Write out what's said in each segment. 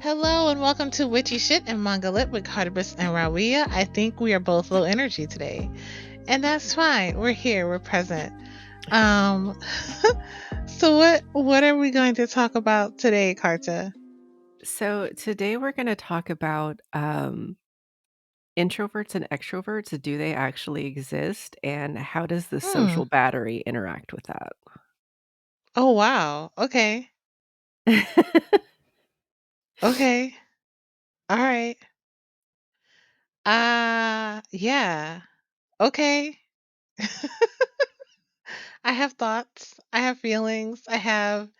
Hello and welcome to Witchy Shit and Manga Lit with Carta and Rawiyah. I think we are both low energy today. And that's fine. We're here, we're present. Um so what are we going to talk about today, Carta? So today we're going to talk about introverts and extroverts. Do they actually exist? And how does the Hmm. social battery interact with Oh wow. Okay. that? Okay. All right. Yeah. Okay. I have thoughts. I have feelings. I have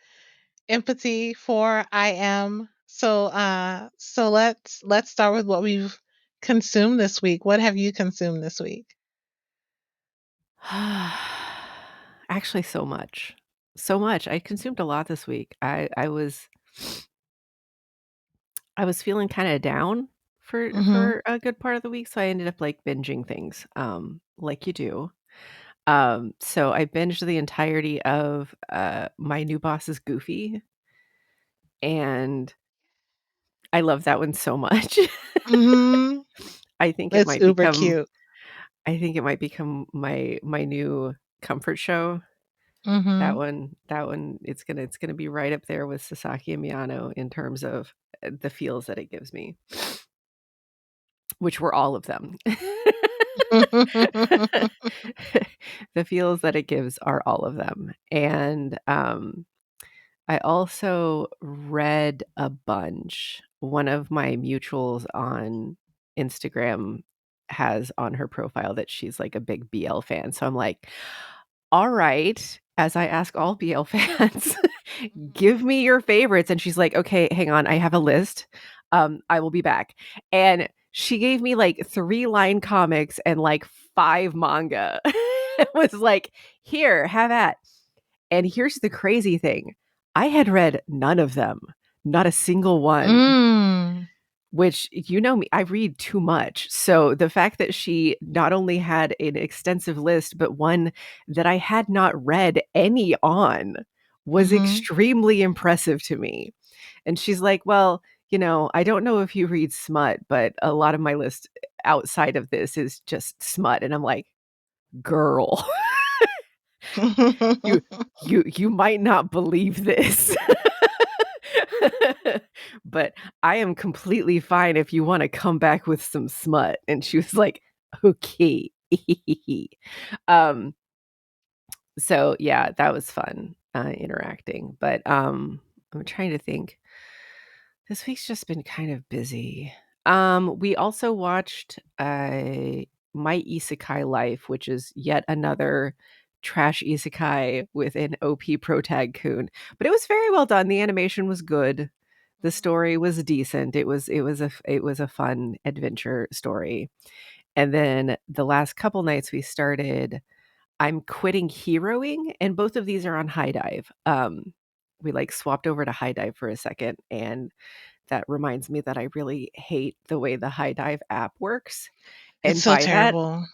empathy for I am. So let's start with what we've consumed this week. What have you consumed this week? Actually, so much. So much. I consumed a lot this week. I was feeling kind of down for Mhm. for a good part of the week, so I ended up like binging things, like you do. So I binged the entirety of My New Boss is Goofy, and I love that one so much. Mhm. I think it It's might uber become cute. I think it might become my new comfort show. That Mhm. one that one, it's gonna be right up there with Sasaki and Miyano in terms of, the feels that it gives me, which were all of them. The feels that it gives are all of them, and, I also read a bunch. One of my mutuals on Instagram has on her profile that she's like a big BL fan. So I'm like, all right, as I ask all BL fans, give me your favorites. And she's like, okay, hang on, I have a list. I will be back. And she gave me like 3-line comics and like 5 manga. It was like, here, have at. And here's the crazy thing. I had read none of them, not a single one, Mm. which you know me, I read too much. So the fact that she not only had an extensive list, but one that I had not read any on was Mhm. extremely impressive to me. And she's like, well, I don't know if you read smut, but a lot of my list outside of this is just smut. And I'm like, girl, you you might not believe this. But I am completely fine if you want to come back with some smut. And she was like, okay. um, so yeah, that was fun interacting. But I'm trying to think. This week's just been kind of busy. We also watched My Isekai Life, which is yet another trash isekai with an OP protag coon. But it was very well done. The animation was good. The story was decent. It was a fun adventure story. And then the last couple nights we started I'm Quitting Heroing, and both of these are on High Dive. We like swapped over to High Dive for a second, and that reminds me that I really hate the way the High Dive app works. It's And so by that, terrible.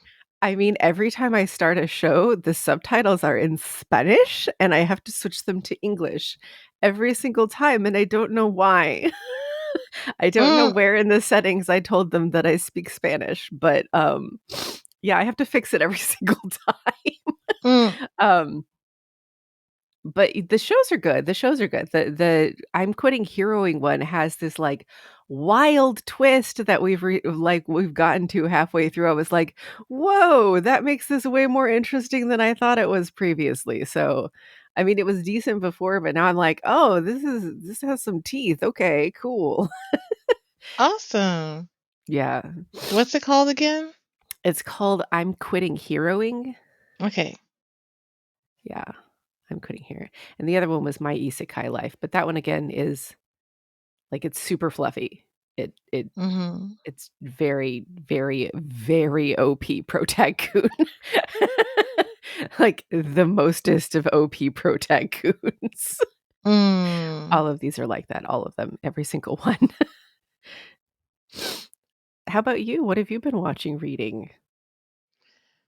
I mean every time I start a show, the subtitles are in Spanish and I have to switch them to English every single time, and I don't know why. I don't know Mm. where in the settings I told them that I speak Spanish, but yeah, I have to fix it every single time. Mm. Um but the shows are good. The shows are good. The I'm Quitting Heroing one has this like wild twist that we've gotten to halfway through. I was like, "Whoa, that makes this way more interesting than I thought it was previously." So, I mean, it was decent before, but now I'm like, "Oh, this has some teeth. Okay, cool." Awesome. Yeah. What's it called again? It's called I'm Quitting Heroing. Okay. Yeah. I'm Quitting Here. And the other one was My Isekai Life, but that one again is like it's super fluffy. It Mhm. It's very, very, very OP pro tycoon. Like the mostest of OP pro tycoons. Mm. All of these are like that, all of them, every single one. How about you? What have you been watching, reading?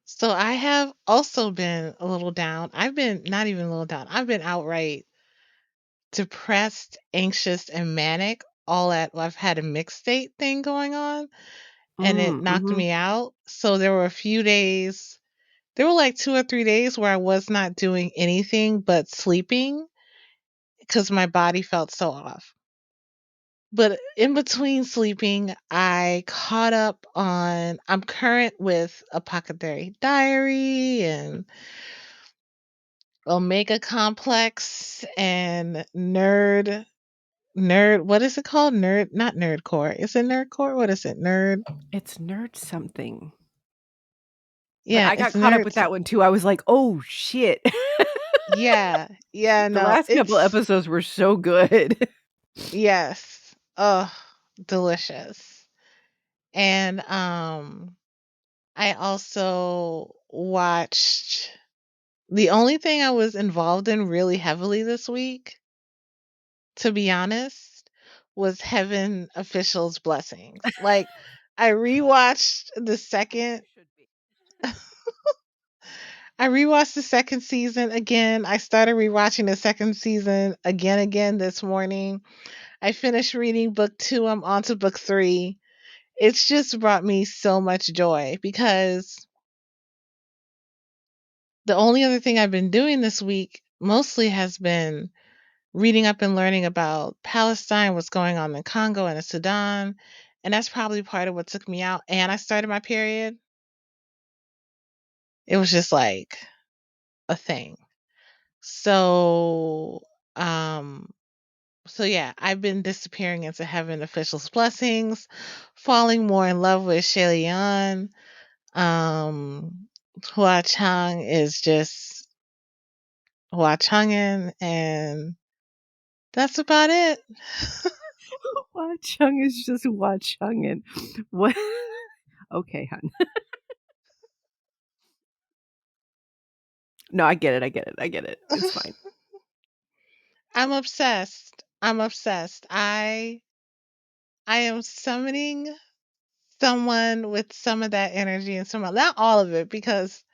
So I have also been a little down. I've been not even a little down. I've been outright depressed, anxious, and manic I've had a mixed state thing going on, and it knocked Mhm. me out. So there were a few days, there were like 2 or 3 days where I was not doing anything but sleeping because my body felt so off. But in between sleeping, I caught up on, I'm current with Apothecary Diary and Omega Complex and Nerd, what is it called? Nerd, not Nerdcore. Is it Nerdcore? What is it? Nerd. It's nerd something. But Yeah, I got it's caught up with Nerds. that one too. I was like, "Oh, shit." Yeah. Yeah, The no. last couple It's episodes were so good. yes. Oh, delicious. And I also watched, the only thing I was involved in really heavily this week, to be honest, was Heaven Officials Blessings. Like I rewatched the second Should be. I rewatched the second season again. I started rewatching the second season again this morning. I finished reading book 2. I'm on to book 3. It's just brought me so much joy because the only other thing I've been doing this week mostly has been reading up and learning about Palestine, what's going on in Congo and in Sudan. And that's probably part of what took me out. And I started my period. It was just like a thing. So, um, so yeah, I've been disappearing into Heaven Officials Blessings, falling more in love with Shalian. Hua Chang is just Hua Changin, and that's about it. Hua Chung is just Hua Chungin. What? Okay, hon. No, I get it, I get it, I get it. It's fine. I'm obsessed. I'm obsessed. I am summoning someone with some of that energy and some of, not all of it, because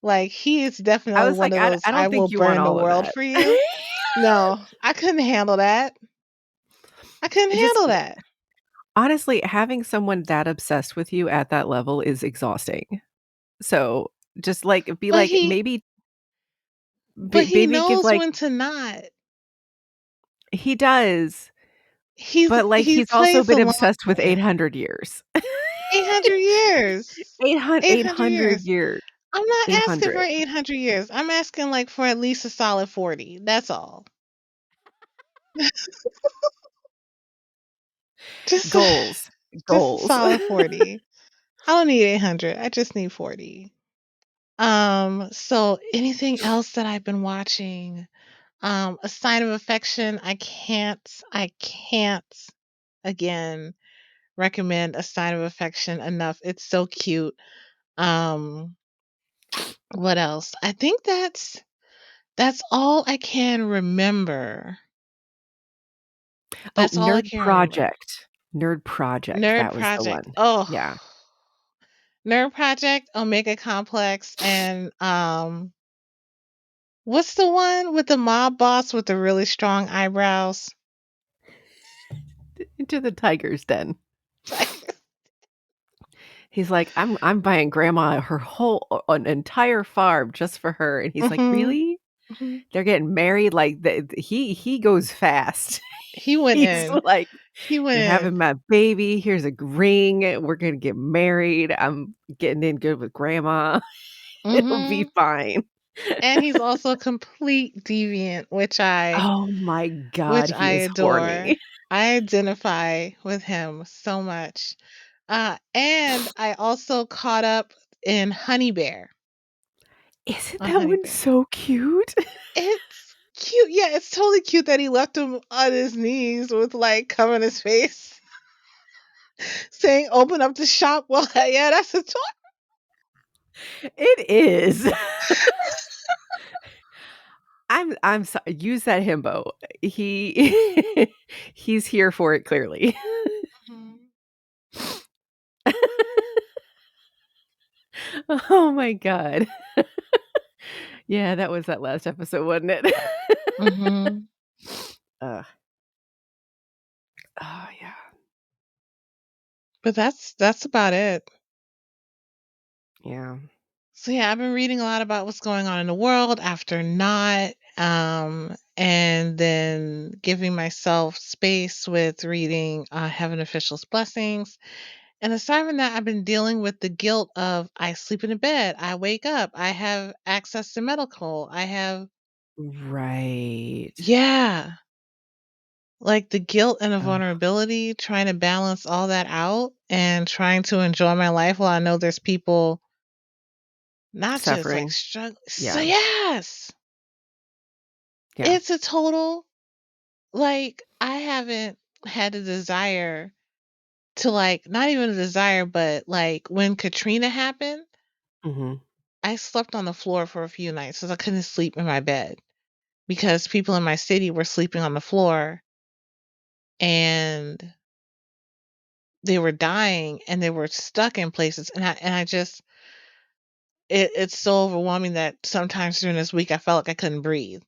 like he is I definitely was one like, of those I I don't will think you want burn the all of world that. for you. No, I couldn't handle that. I couldn't Just handle that. honestly, having someone that obsessed with you at that level is exhausting. So, just, like, be But like, he but he maybe give, knows like when to not. he does, but, like, He he's also plays the been long obsessed with game. 800 years. 800 years. 800 800 years. years. I'm not asking for 800. 800 years. I'm asking like for at least a solid 40. That's all. Just Goals. just a Goals. solid 40. I don't need 800. I just need 40. So anything else that I've been watching? A Sign of Affection. I can't again recommend A Sign of Affection enough. It's so cute. Um, what else? I think that's all I can remember. Oh, That's all I can remember. Nerd Project, Nerd that was the Project. one. Oh, Yeah. Nerd Project, Omega Complex, and what's the one with the mob boss with the really strong eyebrows? Into the tiger's den. Like, He's like, I'm buying grandma her whole an entire farm just for her," and he's like, mhm, "Really? mhm. They're getting married?" Like, he goes fast. He went He's in. like, He went "You're in. having my baby, here's a ring, we're gonna get married, I'm getting in good with grandma, it'll be Mhm. fine." And he's also a complete deviant, Oh my god, which he I is adore. horny. I identify with him so much. And I also caught up in Honey Bear. Isn't On that Honey one Bear. so cute? It's cute. Yeah, it's totally cute that he left him on his knees with like covering his face, saying, "Open up the shop." Well, yeah, that's a toy. It is. I'm sorry. Use that himbo. He he's here for it clearly. Mhm. Oh my god. Yeah, that was that last episode, wasn't it? Mhm. Ugh. Oh, yeah. But that's about it. Yeah. So yeah, I've been reading a lot about what's going on in the world after not, and then giving myself space with reading Heaven Official's Blessings. And aside from that, I've been dealing with the guilt of I sleep in a bed, I wake up, I have access to medical, I have, Right. yeah, like the guilt and the Ugh, vulnerability, trying to balance all that out and trying to enjoy my life while I know there's people not just like suffering. struggling. So, Yeah. yes, Yeah. it's a total, like, I haven't had a desire to, like, not even a desire, but like when Katrina happened, Mhm. I slept on the floor for a few nights because I couldn't sleep in my bed because people in my city were sleeping on the floor and they were dying and they were stuck in places. And I just, it's so overwhelming that sometimes during this week I felt like I couldn't breathe.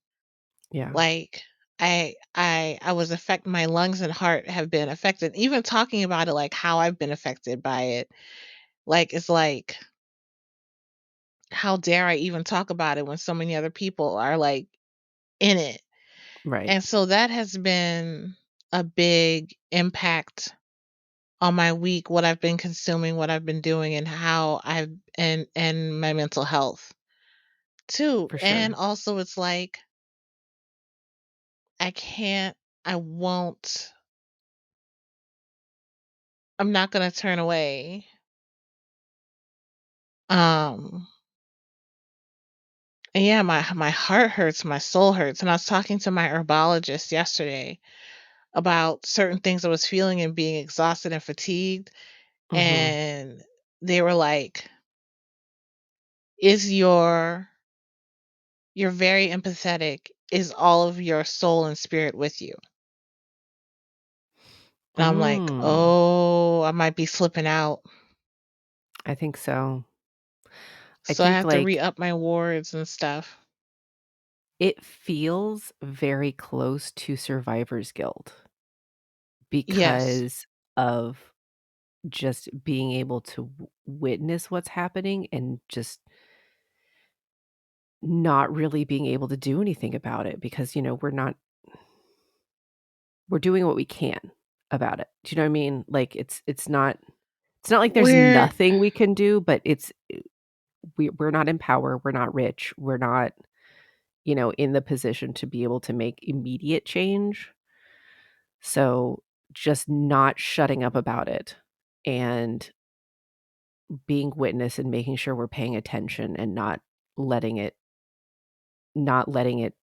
Yeah. Like I was affected, my lungs and heart have been affected. Even talking about it, like how I've been affected by it, like it's like, how dare I even talk about it when so many other people are like in it. Right. And so that has been a big impact on my week, what I've been consuming, what I've been doing, and how I've, and my mental health too. For And sure. also it's like I can't, I won't, I'm not gonna turn away. Um and yeah, my heart hurts, my soul hurts. And I was talking to my herbologist yesterday about certain things I was feeling and being exhausted and fatigued. Mhm. And they were like, is you're very empathetic. Is all of your soul and spirit with you? And I'm like, Mm. oh, I might be slipping out. I think so. I So I think, have to like, re-up my wards and stuff. it feels very close to survivor's guilt Yes. because of just being able to witness what's happening and just not really being able to do anything about it because, we're doing what we can about it. Do you know what I mean? Like, it's not like there's We're nothing we can do, but we're not in power, we're not rich, we're not, in the position to be able to make immediate change. So, just not shutting up about it and being witness and making sure we're paying attention and letting it not letting it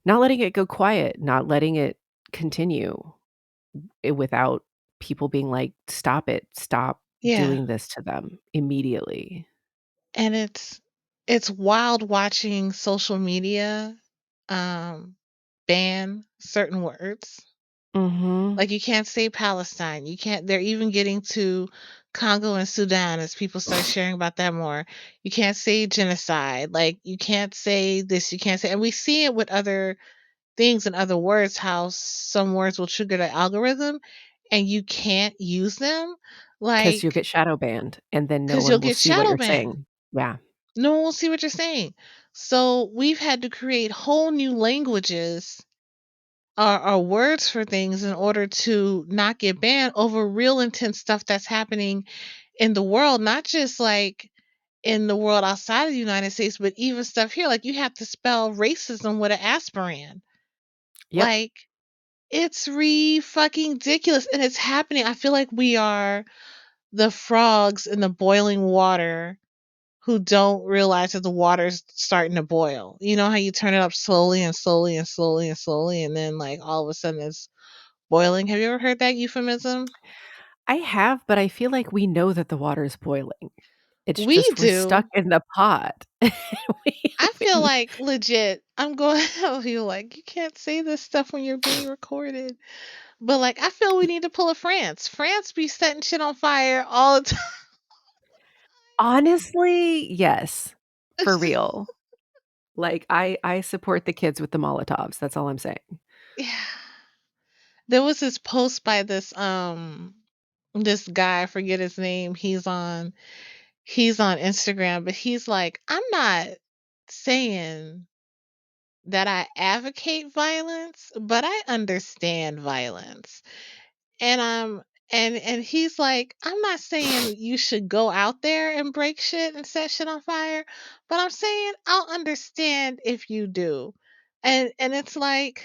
not letting it go quiet, not letting it continue, without people being like, "Stop it. Stop yeah. doing this to them immediately." And it's wild watching social media um ban certain words. Mhm. Like you can't say Palestine. You can't, they're even getting to Congo and Sudan as people start sharing about that more. You can't say genocide. Like you can't say this, you can't say, and we see it with other things and other words, how some words will trigger the algorithm and you can't use them. 'Cause you'll Like, get shadow banned, and then no because you'll one will get see what shadow you're banned. saying. Yeah. No one will see what you're saying. So we've had to create whole new languages or words for things in order to not get banned over real intense stuff that's happening in the world, not just like in the world outside of the United States, but even stuff here. Like you have to spell racism with an aspirin. Yep. Like it's re fucking ridiculous. And it's happening. I feel like we are the frogs in the boiling water who don't realize that the water's starting to boil. You know how you turn it up slowly and slowly and slowly and slowly, and then like all of a sudden it's boiling. Have you ever heard that euphemism? I have, but I feel like we know that the water is boiling. It's We just we're stuck do. in the pot. I We feel we like legit. I'm going to tell you like you can't say this stuff when you're being recorded. But like I feel we need to pull a France. France be setting shit on fire all the time. honestly, yes. For real. Like, I support the kids with the Molotovs, that's all I'm saying. Yeah. there was this post by this guy, I forget his name. He's on Instagram, but he's like, I'm not saying that I advocate violence, but I understand violence. And and he's like, I'm not saying you should go out there and break shit and set shit on fire, but I'm saying I'll understand if you do. And it's like,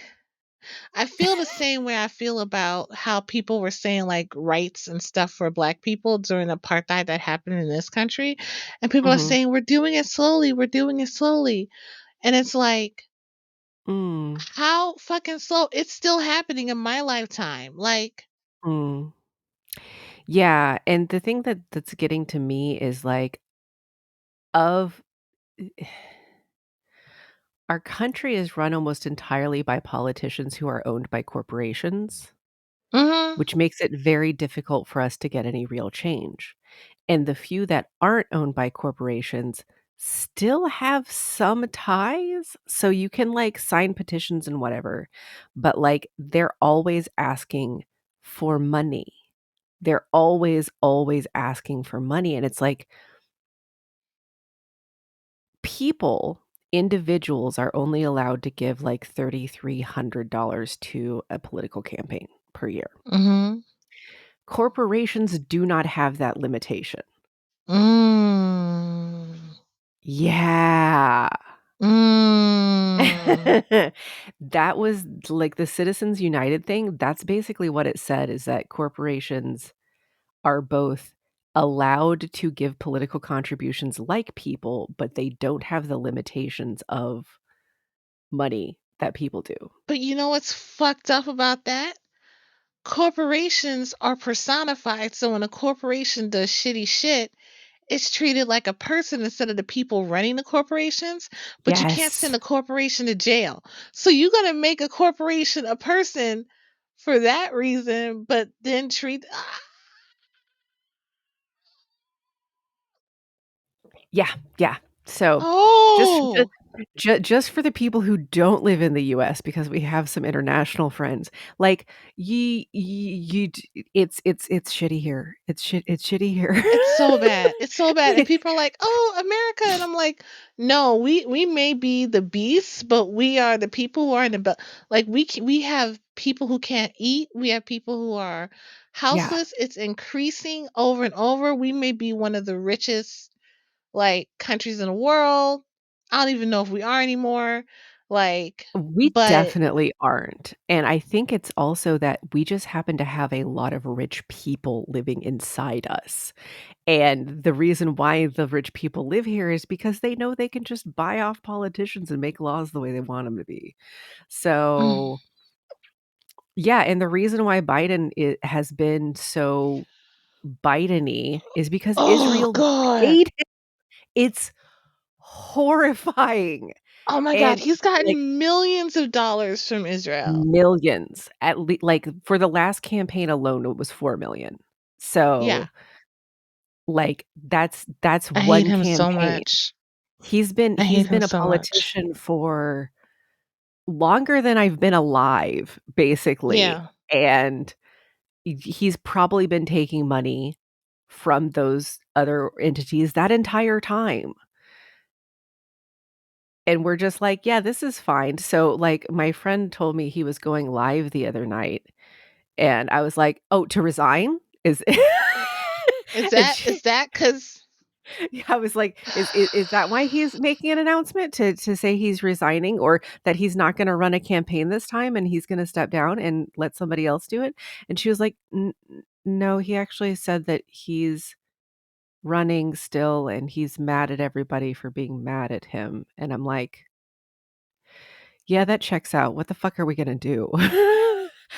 I feel the same way I feel about how people were saying like rights and stuff for black people during the apartheid that happened in this country. And people are Mhm. saying we're doing it slowly, we're doing it slowly. And it's like, Mm. how fucking slow? It's still happening in my lifetime. Like, Mm. Yeah, and the thing that's getting to me is, like, of our country is run almost entirely by politicians who are owned by corporations, mhm, which makes it very difficult for us to get any real change. And the few that aren't owned by corporations still have some ties, so you can, like, sign petitions and whatever, but, like, they're always asking for money. They're always, always asking for money, and it's like people, individuals are only allowed to give, like, $3,300 to a political campaign per year. mhm, Corporations do not have that limitation. mm, Yeah. mm, That was like the Citizens United thing, that's basically what it said, is that corporations are both allowed to give political contributions like people, but they don't have the limitations of money that people do. but you know what's fucked up about that? Corporations are personified, so when a corporation does shitty shit, it's treated like a person instead of the people running the corporations, but you can't Yes. send a corporation to jail. So you're gonna make a corporation a person for that reason, but then treat Yeah, yeah. So, just just oh, just for the people who don't live in the US, because we have some international friends, like, you d it's shitty here. It's shitty here. it's so bad. It's so bad. And people are like, "Oh, America." And I'm like, "No, we may be the beasts, but we are the people who are in the like we have people who can't eat. We have people who are Yeah. houseless. It's increasing over and over. We may be one of the richest like countries in the world. I don't even know if we are anymore. Like, We but definitely aren't, and I think it's also that we just happen to have a lot of rich people living inside us, and the reason why the rich people live here is because they know they can just buy off politicians and make laws the way they want them to be. So, yeah, and the reason why Biden has been so Biden-y is because oh Israel god. paid him. It's horrifying, Oh my god, and, he's like, gotten millions of dollars from Israel. millions, like, for the last campaign alone, it was 4,000,000. Yeah. So, like, that's I hate one him so campaign. much. He's been I he's hate him been a so much. politician for longer than I've been alive, basically, Yeah. and he's probably been taking money from those other entities that entire time, and we're just like, "Yeah, this is fine." So, like, my friend told me he was going live the other night, and I was like, "Oh, to resign? Is" Is and that she is that cuz yeah, I was like, "Is that why he's making an announcement to say he's resigning or that he's not gonna run a campaign this time and he's gonna step down and let somebody else do it?" And she was like, No, he actually said that he's running still and he's mad at everybody for being mad at him." And I'm like, "Yeah, that checks out. What the fuck are we gonna do?"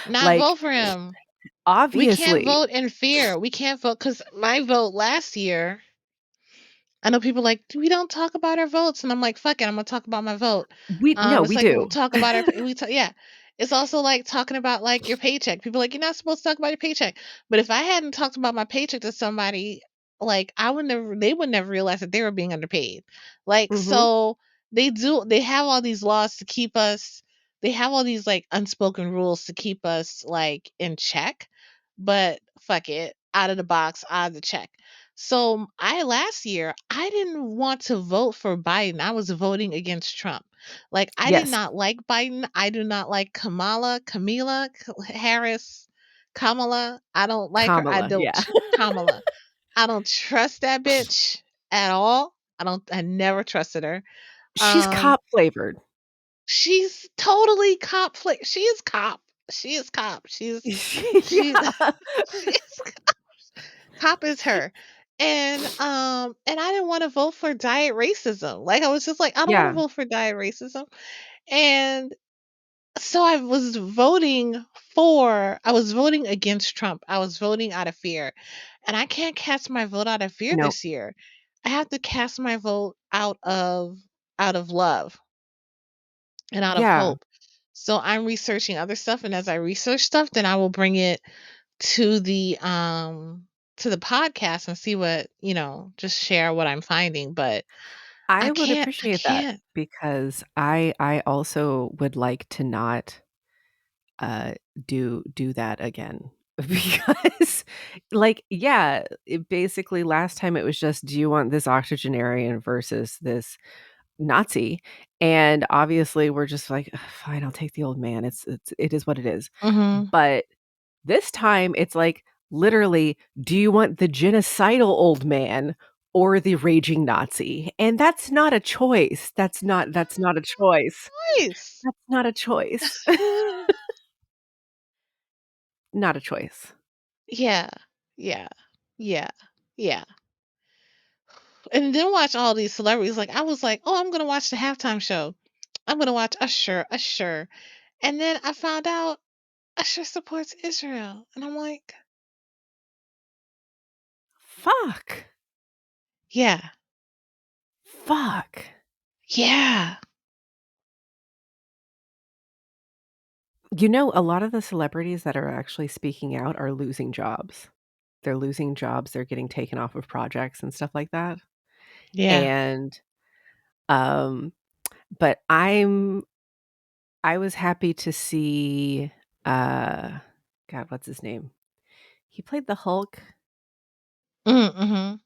not Like, vote for him? We can't obviously. vote in fear. We can't vote cuz my vote last year, I know people like, we don't talk about our votes, and I'm like, fuck it, I'm gonna talk about my vote. It's We like we do. talk about yeah. It's also like talking about like your paycheck. People are like, you're not supposed to talk about your paycheck. But if I hadn't talked about my paycheck to somebody, like I would never, they would never realize that they were being underpaid. Like Mhm. so, they have all these laws to keep us. they have all these like unspoken rules to keep us like in check, but fuck it, out of the box, out of the check. So I last year I didn't want to vote for Biden. I was voting against Trump. Like I did Yes, not like Biden. I do not like Harris, Kamala. I don't like her. Kamala, yeah. Kamala. I don't trust that bitch at all. I never trusted her. She's Um cop flavored. She's totally cop flick. She is cop. She is cop. She Yeah. she's cop is her. And I didn't want to vote for diet racism. Like I was just like, I don't want to Yeah. vote for diet racism. And so I was voting against Trump. I was voting out of fear. And I can't cast my vote out of fear No. this year. I have to cast my vote out of love and out of Yeah. hope. So I'm researching other stuff, and as I research stuff, then I will bring it to the podcast and see what, just share what I'm finding, but I would I appreciate that can't. because I also would like to not uh do that again because like yeah, basically last time it was just do you want this octogenarian versus this Nazi, and obviously we're just like, "Ugh, fine, I'll take the old man, it is what it is." Mhm. But this time it's like literally, do you want the genocidal old man or the raging Nazi? And that's not a choice. That's not a choice. Nice. That's not a choice. Not a choice. Yeah. Yeah. Yeah. Yeah. And then watch all these celebrities. Like I was like, "Oh, I'm going to watch the halftime show. I'm going to watch Usher." And then I found out Usher supports Israel. And I'm like, Fuck. "Yeah. Fuck. Yeah." You know, a lot of the celebrities that are actually speaking out are losing jobs. They're losing jobs, they're getting taken off of projects and stuff like that. Yeah. And, um, but I was happy to see, uh, God, what's his name? He played the Hulk Mhm.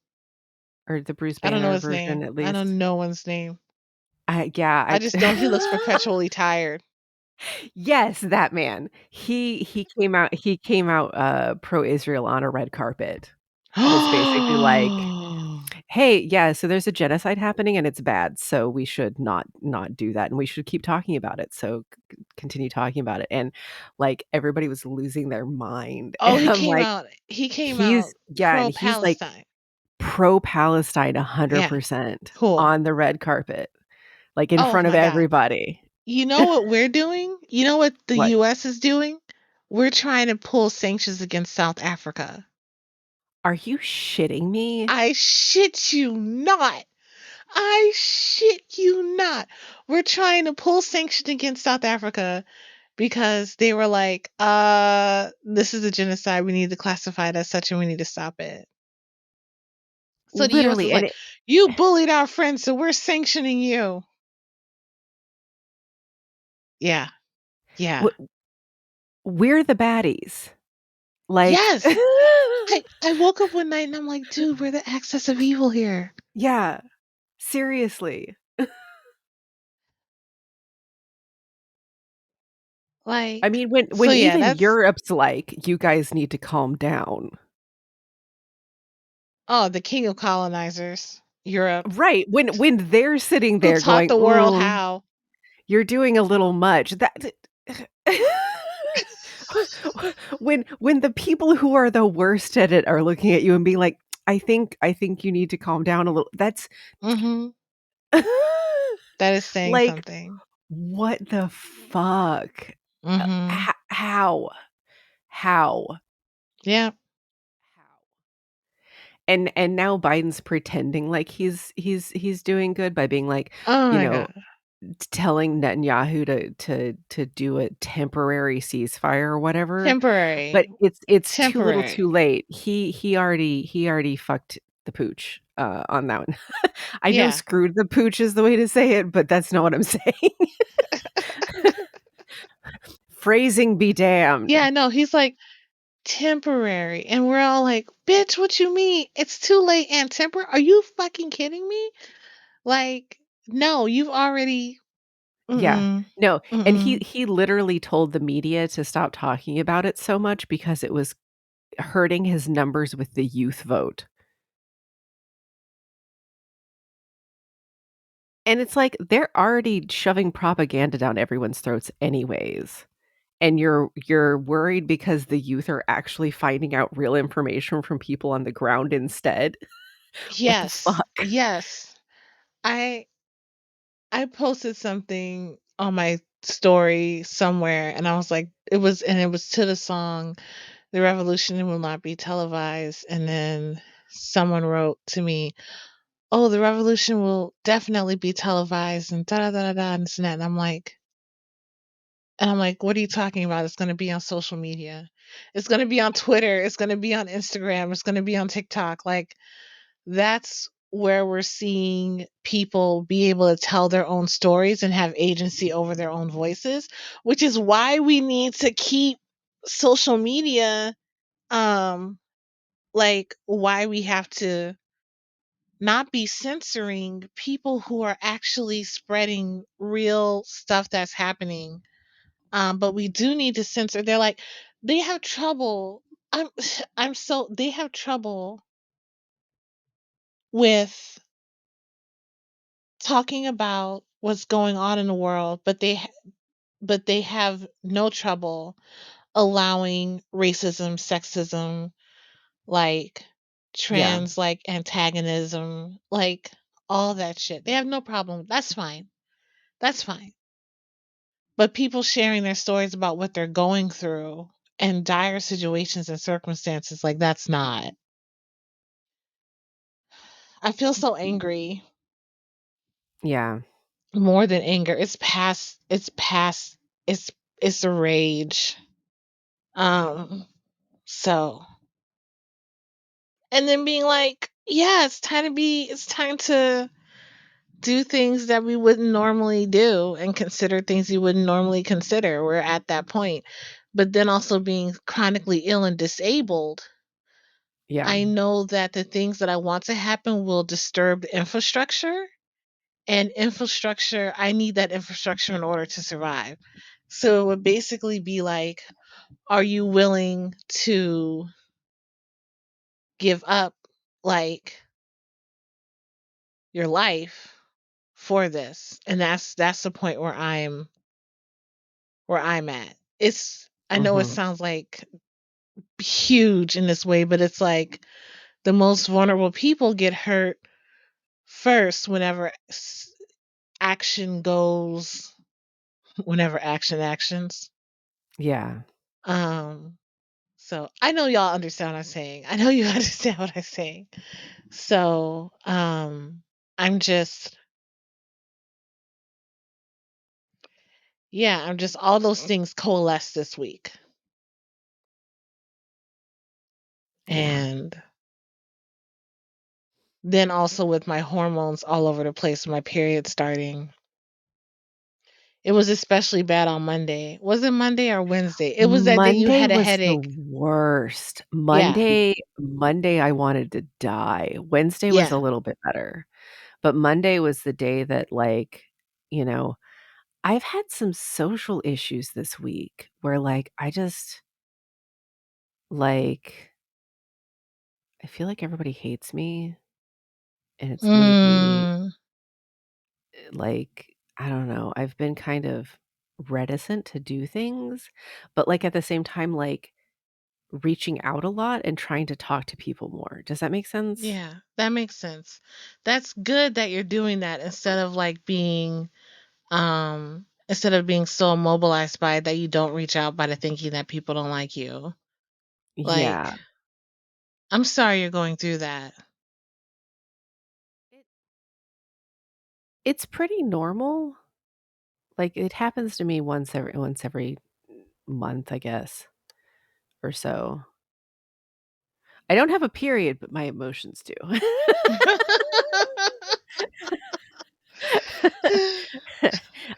or the Bruce I don't know Banner his version name. at I least. don't know one's name. Yeah, I just know he looks perpetually tired. Yes, that man. He came out, pro-Israel on a red carpet. Was basically like, "Hey, yeah, so there's a genocide happening and it's bad, so we should not do that, and we should keep talking about it, so continue talking about it," and, like, everybody was losing their mind, Oh, and he I'm came like, out he came he's out yeah, and he's, like, pro-Palestine. pro-Palestine Yeah, 100% cool. on the red carpet, like, in Oh front of my god. everybody. You know what we're doing? You know what the What? US is doing? We're trying to pull sanctions against South Africa. Are you shitting me? I shit you not. I shit you not. We're trying to pull sanctions against South Africa because they were like, this is a genocide. We need to classify it as such and we need to stop it. So the US is Literally, and like, you bullied our friends, so we're sanctioning you. Yeah. Yeah. w we're the baddies. Like Yes. I woke up one night and I'm like, dude, we're the axis of evil here. Yeah, seriously. I Like, mean, when so when yeah, even that's Europe's like, "You guys need to calm down." the king of colonizers, Europe, Right, when they're sitting who there taught going, the world how. you're doing a little much." When the people who are the worst at it are looking at you and being like, "I think you need to calm down a little." That's Mhm. That is saying like, something. what the fuck? Mhm. How? How? Yeah. How? And now Biden's pretending like he's doing good by being like, Oh you my know, god. telling Netanyahu to do a temporary ceasefire or whatever, but Temporary. it's too little too Temporary. late. He already fucked the pooch, on that one. I know Yeah. screwed the pooch is the way to say it, but that's not what I'm saying. Phrasing be damned. Yeah, no, he's like temporary. And we're all like, bitch, what you mean? It's too late and temporary. Are you fucking kidding me? Like, no, you've already Yeah. mm-mm, No, and he mm-mm. he literally told the media to stop talking about it so much because it was hurting his numbers with the youth vote. And it's like, they're already shoving propaganda down everyone's throats anyways, and you're worried because the youth are actually finding out real information from people on the ground instead? What the Yes. fuck? Yes. I I posted something on my story somewhere and I was like it was to the song The Revolution Will Not Be Televised, and then someone wrote to me, "Oh, the revolution will definitely be televised," and da da da da da and this and that. And I'm like, "What are you talking about? It's going to be on social media. It's going to be on Twitter. It's going to be on Instagram. It's going to be on TikTok." Like, that's where we're seeing people be able to tell their own stories and have agency over their own voices, which is why we need to keep social media, um like why we have to not be censoring people who are actually spreading real stuff that's happening. But we do need to censor. They're like, they have trouble. I'm I'm so they have trouble with talking about what's going on in the world, but but they have no trouble allowing racism, sexism, like Yeah. trans like antagonism, like all that shit. They have no problem. That's fine. That's fine. But people sharing their stories about what they're going through and dire situations and circumstances, like that's not. I feel so angry. Yeah. More than anger. It's past it's it's a rage. Um so and then being like, yeah, it's time to do things that we wouldn't normally do and consider things you wouldn't normally consider. We're at that point. But then also being chronically ill and disabled, Yeah. I know that the things that I want to happen will disturb infrastructure. And infrastructure, I need that infrastructure in order to survive. So it would basically be like, are you willing to give up like your life for this? And that's the point where I'm at. I know it Mhm. sounds like huge in this way, but it's like the most vulnerable people get hurt first action goes whenever action actions. Yeah. Um so I know y'all understand what I'm saying. I know you understand what I'm saying. So I'm just I'm just all those things coalesce this week. Yeah. And then also with my hormones all over the place, my period starting. It was especially bad on Monday. Was it Monday or Wednesday? It was that day you Monday had a was the headache. worst. Yeah. Monday, I wanted to die. Wednesday was a Yeah. little bit better, but Monday was the day that, like, you know, I've had some social issues this week where, like, like, I feel like everybody hates me, and it's made me, Mm, like, I don't know, I've been kind of reticent to do things, but, like, at the same time, like, reaching out a lot and trying to talk to people more. Does that make sense? yeah, that makes sense. That's good that you're doing that instead of like being instead of being so immobilized by it that you don't reach out by the thinking that people don't like you. Like, Yeah. I'm sorry you're going through that. It it's pretty normal. Like, it happens to me once every month, I guess, or so. I don't have a period, but my emotions do.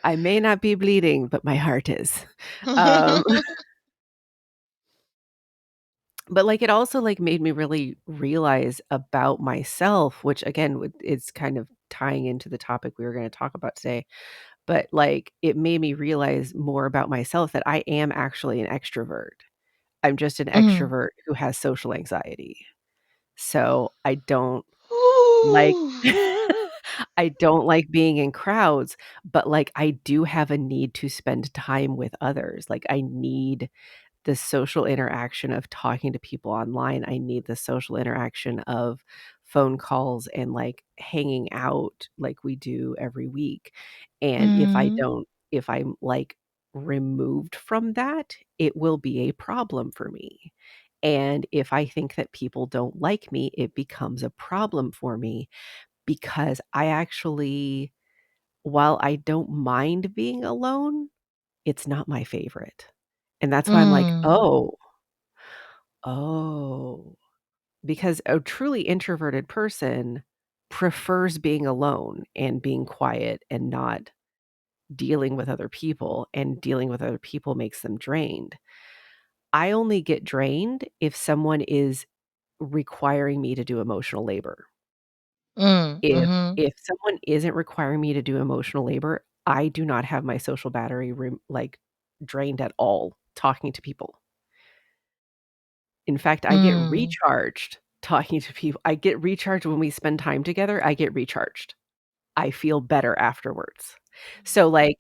I may not be bleeding, but my heart is. Um, but, like, it also, like, made me really realize about myself, which again would is kind of tying into the topic we were gonna talk about today, but, like, it made me realize more about myself that I am actually an extrovert. I'm just an Mm. extrovert who has social anxiety. So, I don't like Ooh. I don't like being in crowds, but, like, I do have a need to spend time with others. Like, I need the social interaction of talking to people online. I need the social interaction of phone calls and, like, hanging out like we do every week. And Mm. if I'm, like, removed from that, it will be a problem for me. And if I think that people don't like me, it becomes a problem for me because I actually while I don't mind being alone, it's not my favorite. And that's why I'm like, Mm. "Oh," because a truly introverted person prefers being alone and being quiet and not dealing with other people, and dealing with other people makes them drained. I only get drained if someone is requiring me to do emotional labor. Mm. Mhm. If someone isn't requiring me to do emotional labor, I do not have my social battery like, drained at all talking to people. In fact, I get Mm. recharged talking to people. I get recharged when we spend time together, I get recharged. I feel better afterwards. So, like,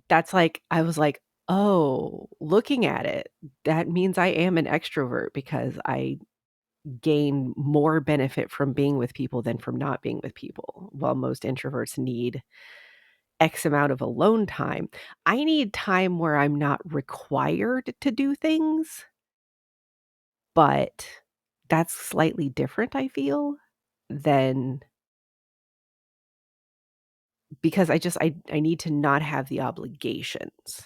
that's like I was like, "Oh, looking at it, that means I am an extrovert because I gain more benefit from being with people than from not being with people." While most introverts need X amount of alone time, I need time where I'm not required to do things, but that's slightly different, I feel, than because I need to not have the obligations.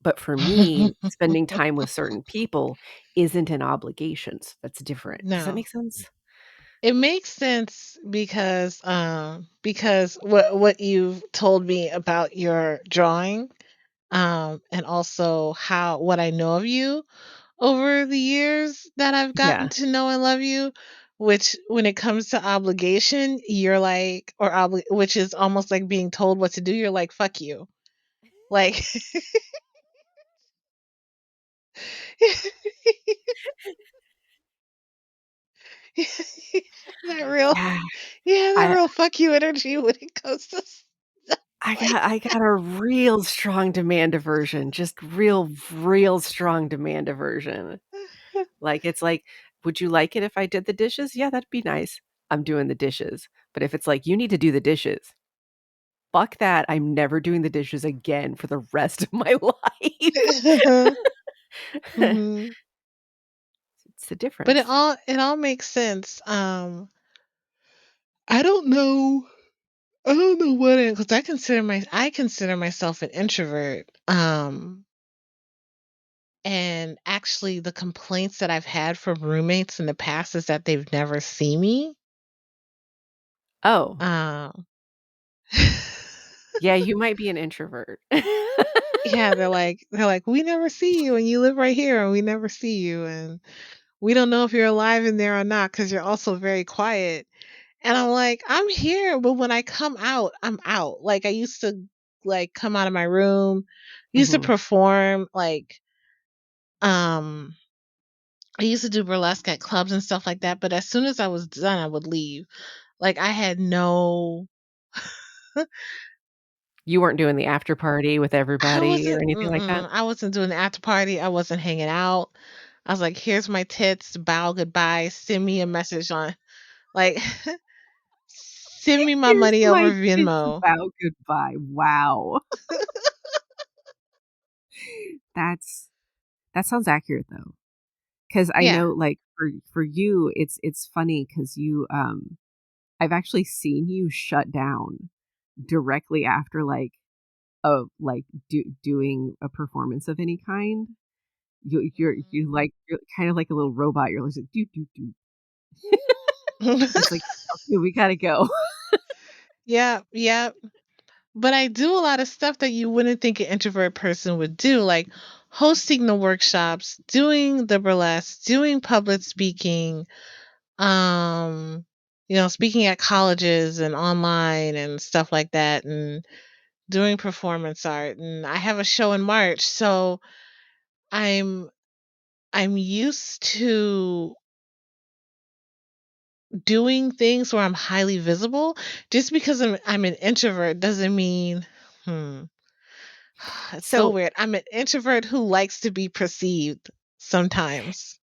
But for me, spending time with certain people isn't an obligations, that's different. Does that No. make sense? It makes sense because what you've told me about your drawing, and also how what I know of you over the years that I've gotten Yeah. to know and love you, which when it comes to obligation, you're like which is almost like being told what to do, you're like, "Fuck you." Like that real Yeah. yeah, that I real fuck you energy when it comes to stuff like I got a real strong demand aversion, just real strong demand aversion. Like, it's like, "Would you like it if I did the dishes?" "Yeah, that'd be nice." I'm doing the dishes. But if it's like, "You need to do the dishes." Fuck that, I'm never doing the dishes again for the rest of my life. Mhm. It's the But difference. it all makes sense. I don't know. I don't know what it because I consider myself an introvert. And actually, the complaints that I've had from roommates in the past is that they've never seen me. Oh, Um, yeah, you might be an introvert. yeah, they're like we never see you, and you live right here, and we never see you, and we don't know if you're alive in there or not because you're also very quiet. And I'm like, I'm here, but when I come out, I'm out. Like I used to like come out of my room, used to Mhm. perform um I used to do burlesque at clubs and stuff like that, but as soon as I was done, I would leave. Like I had no You weren't doing the after party with everybody or anything like that? I wasn't doing the after party. I wasn't hanging out. I was like, here's my tits, bow goodbye, send me a message on like send me my Here's money over my kids Venmo. bow goodbye. Wow. That's that sounds accurate though, because I Yeah. know, like, for you, it's funny because I've actually seen you shut down directly after, like, doing a performance of any kind. You're kind of like a little robot. You're just like, "Doot, doot, doot." Mhm. It's like, "Okay, we gotta go." Yeah, yeah. but I do a lot of stuff that you wouldn't think an introvert person would do, like hosting the workshops, doing the burlesque, doing public speaking, um, speaking at colleges and online and stuff like that, and doing performance art. And I have a show in March, so I'm I'm used to doing things where I'm highly visible. Just because I'm an introvert doesn't mean, hmm, it's so So, weird. I'm an introvert who likes to be perceived sometimes.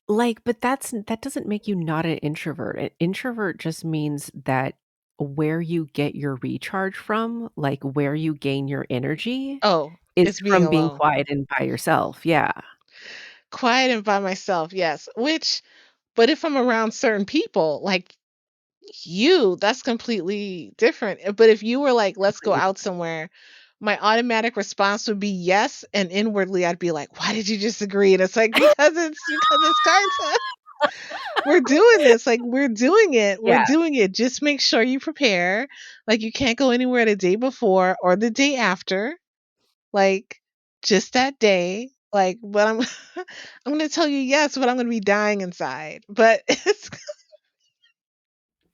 like, but that doesn't make you not an introvert. An introvert just means that where you get your recharge from, like where you gain your energy, Oh, is it's being from being alone. quiet and by yourself. Yeah. Quiet and by myself, yes. But if I'm around certain people, like you, that's completely different. But if you were like, let's go Completely. out somewhere, my automatic response would be yes. And inwardly, I'd be like, why did you disagree? And it's like, because it's Carta. We're doing this. Like, we're doing it. We're Yeah, doing it. Just make sure you prepare. Like, you can't go anywhere the day before or the day after. Like, just that day. Like, but I'm gonna tell you yes, but I'm gonna be dying inside. But it's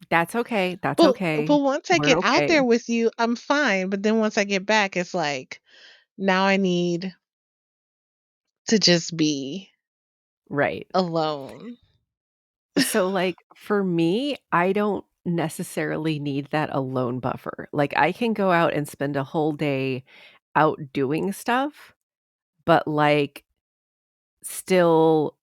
that's okay, that's but okay. once I We're get out there okay. with you, I'm fine. But then once I get back, it's like now I need to just be Right. alone. So, like, for me, I don't necessarily need that alone buffer. Like, I can go out and spend a whole day out doing stuff, but, like, still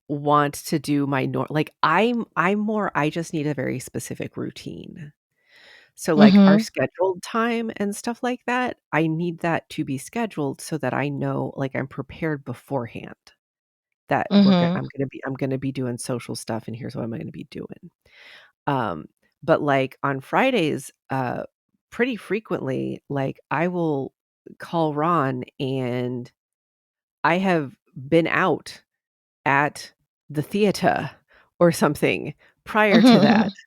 want to do my like, I'm more I just need a very specific routine. So, like, our Mhm. scheduled time and stuff like that, I need that to be scheduled so that I know, like, I'm prepared beforehand that Mhm. I'm gonna be doing social stuff, and here's what I'm gonna be doing. Um, but, like, on Fridays, pretty frequently, like, I will call Ron, and I have been out at the theater or something prior to that, Mhm.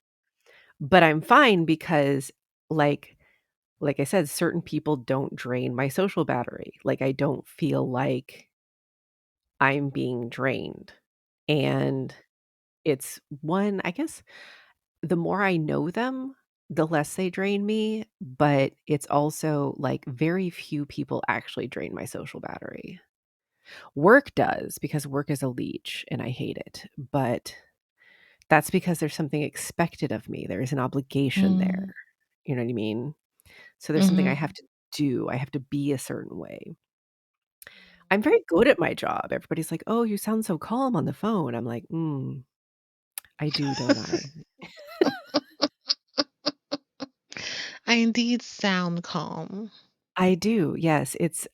but I'm fine because, like I said, certain people don't drain my social battery. Like, I don't feel like I'm being drained, and it's one I guess the more I know them, the less they drain me, but it's also, like, very few people actually drain my social battery. Work does, because work is a leech, and I hate it, but that's because there's something expected of me, there is an obligation there, Mhm. you know what I mean? So there's something I have Mhm. to do, I have to be a certain way. I'm very good at my job, everybody's like, "Oh, you sound so calm on the phone." I'm like, "Mm, I do, don't I?" I indeed sound calm. I do, yes, it's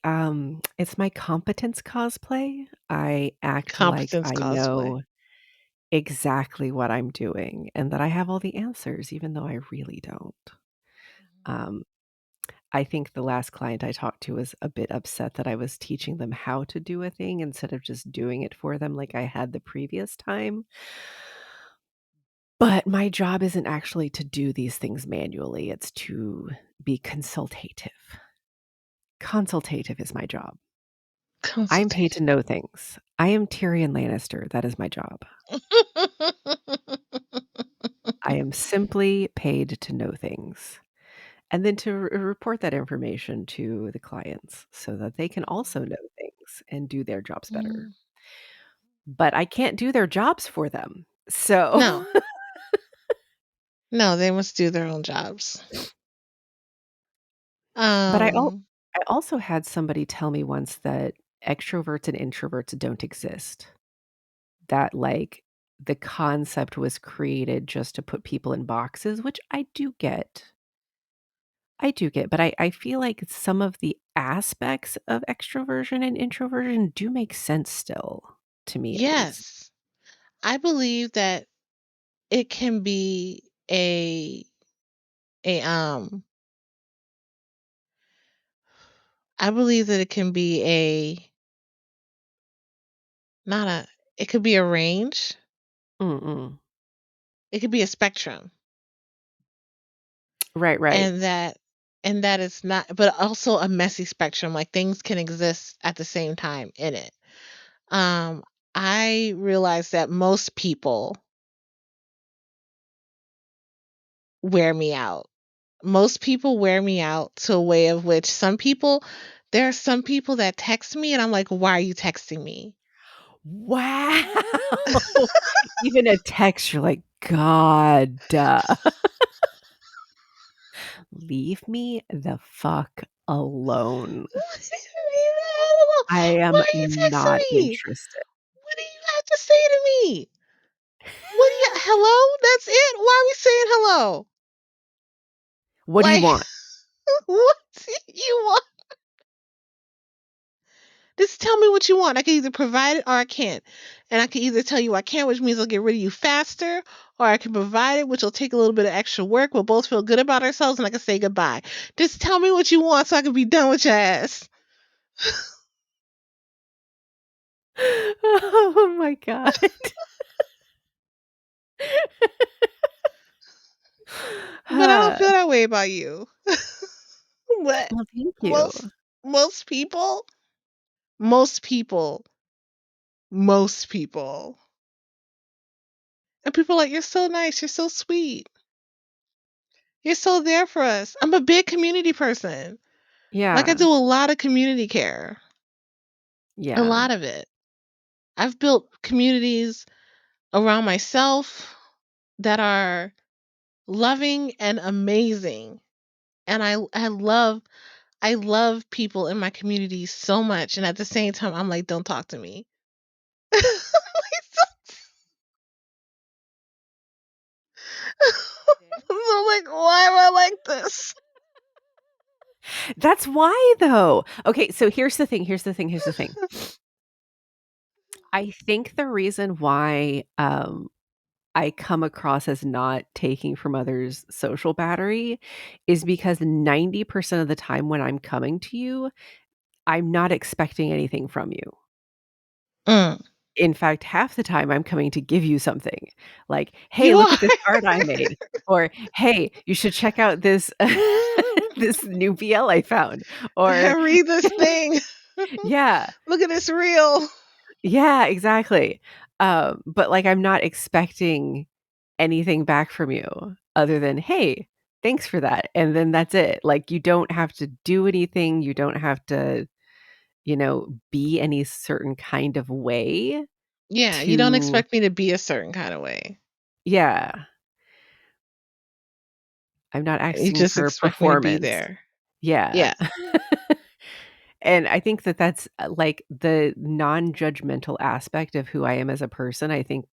my competence cosplay. I act like Competence I cosplay. know exactly what I'm doing and that I have all the answers, even though I really don't. Um, I think the last client I talked to was a bit upset that I was teaching them how to do a thing instead of just doing it for them like I had the previous time. But my job isn't actually to do these things manually, it's to be consultative. Consultative is my job. I'm paid to Consultative. know things. I am Tyrion Lannister, that is my job. I am simply paid to know things, and then to report that information to the clients so that they can also know things and do their jobs better. Mm. But I can't do their jobs for them. So No, no, they must do their own jobs. but Um, I also had somebody tell me once that extroverts and introverts don't exist. That, like, the concept was created just to put people in boxes, which I do get. I do get, but I feel like some of the aspects of extroversion and introversion do make sense still, to me at least. yes, I believe that it can be a I believe that it can be not a it could be a range. Mm-mm. It could be a spectrum. Right, right. And that and that is not, but also a messy spectrum. Like things can exist at the same time in it. Um, I realize that most people wear me out. Most people wear me out to a way of which there are some people that text me and I'm like, why are you texting me? Wow. Even a text, you're like, "God, leave me the fuck alone. I Why am are you texting not me? interested." What do you have to say to me? What do you hello? That's it? Why are we saying hello? "What do you Like, want?" what do you want? Just tell me what you want. I can either provide it or I can't. And I can either tell you I can't, which means I'll get rid of you faster, or I can provide it, which will take a little bit of extra work. We'll both feel good about ourselves and I can say goodbye. Just tell me what you want so I can be done with your ass. Oh my god. But I don't Huh. feel that way about you. But Well, thank you. most most people, most people, most people. And people are like, you're so nice, you're so sweet. You're so there for us. I'm a big community person. Like I Yeah. do a lot of community care. A Yeah. lot of it. I've built communities around myself that are loving and amazing. And I love people in my community so much. And at the same time, I'm like, don't talk to me. I'm like, why am I like this? That's why though. Okay, so here's the thing. I think the reason why, I come across as not taking from others' social battery is because 90% of the time when I'm coming to you, I'm not expecting anything from you. Mm. In fact, half the time I'm coming to give you something. Like, "Hey, You look are. at this art I made," or, "Hey, you should check out this this new BL I found," or Read this thing. yeah, Look at this reel. yeah, exactly. But, like, I'm not expecting anything back from you other than, "Hey, thanks for that," and then that's it. Like, you don't have to do anything, you don't have to, be any certain kind of way Yeah, you don't to expect me to be a certain kind of way. yeah. I'm not You asking just for expect me to be performance. there. Yeah. Yeah. And I think that that's, like, the non-judgmental aspect of who I am as a person, I think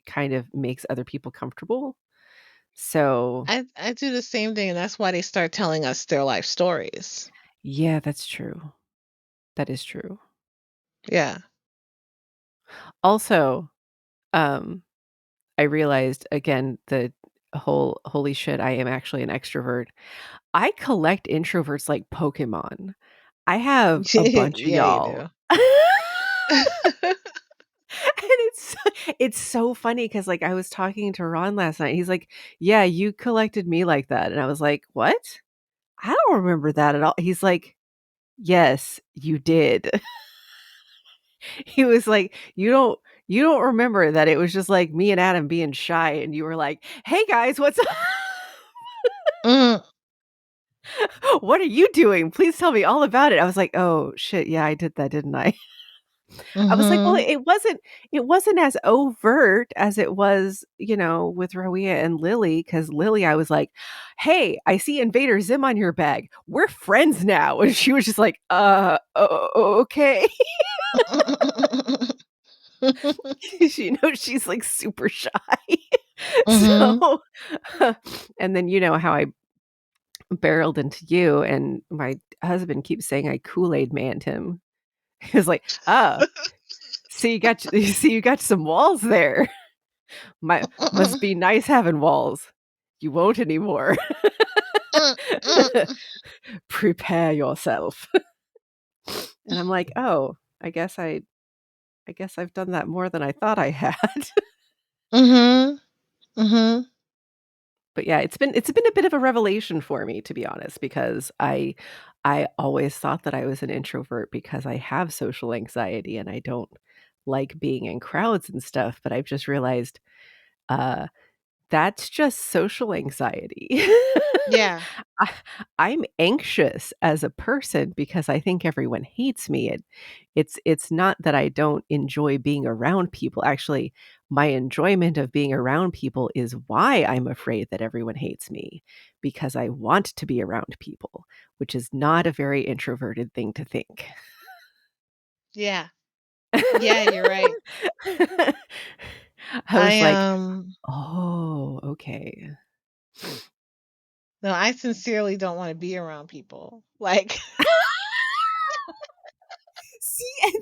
kind of makes other people comfortable. So, I do the same thing, and that's why they start telling us their life stories. yeah, that's true. That is true. Yeah. Also, um, I realized again the whole holy shit, I am actually an extrovert. I collect introverts like Pokemon. I have a bunch of Yeah, you y'all. do. And it's so funny because like, I was talking to Ron last night, he's like, "Yeah, you collected me like that," and I was like, "What? I don't remember that at all." He's like, "Yes, you did." He was like, "You don't remember that it was just, like, me and Adam being shy, and you were like, 'Hey, guys, what's up? Mm, What are you doing? Please tell me all about it.'" I was like, "Oh, shit, yeah, I did that, didn't I?" I was like, "Well, mhm. it wasn't as overt as it was, with Rawiyah and Lily. Because Lily, I was like, 'Hey, I see Invader Zim on your bag. We're friends now.'" And she was just like, okay." She knows she's, like, super shy. Mhm. So, and then you know how I barreled into you, and my husband keeps saying I Kool-Aid manned him. He was like, "Oh, you got some walls there. Must be nice having walls. You won't anymore. Mm, mm. Prepare yourself." And I'm like, "Oh, I guess I've done that more than I thought I had." Mhm. Mhm. But yeah, it's been a bit of a revelation for me, to be honest, because I always thought that I was an introvert because I have social anxiety and I don't like being in crowds and stuff, but I've just realized, uh, that's just social anxiety. Yeah. I I'm anxious as a person because I think everyone hates me, and it's not that I don't enjoy being around people. Actually, my enjoyment of being around people is why I'm afraid that everyone hates me, because I want to be around people, which is not a very introverted thing to think. Yeah. Yeah, you're right. I was I like, "Oh, okay." no, I sincerely don't want to be around people. Like See, and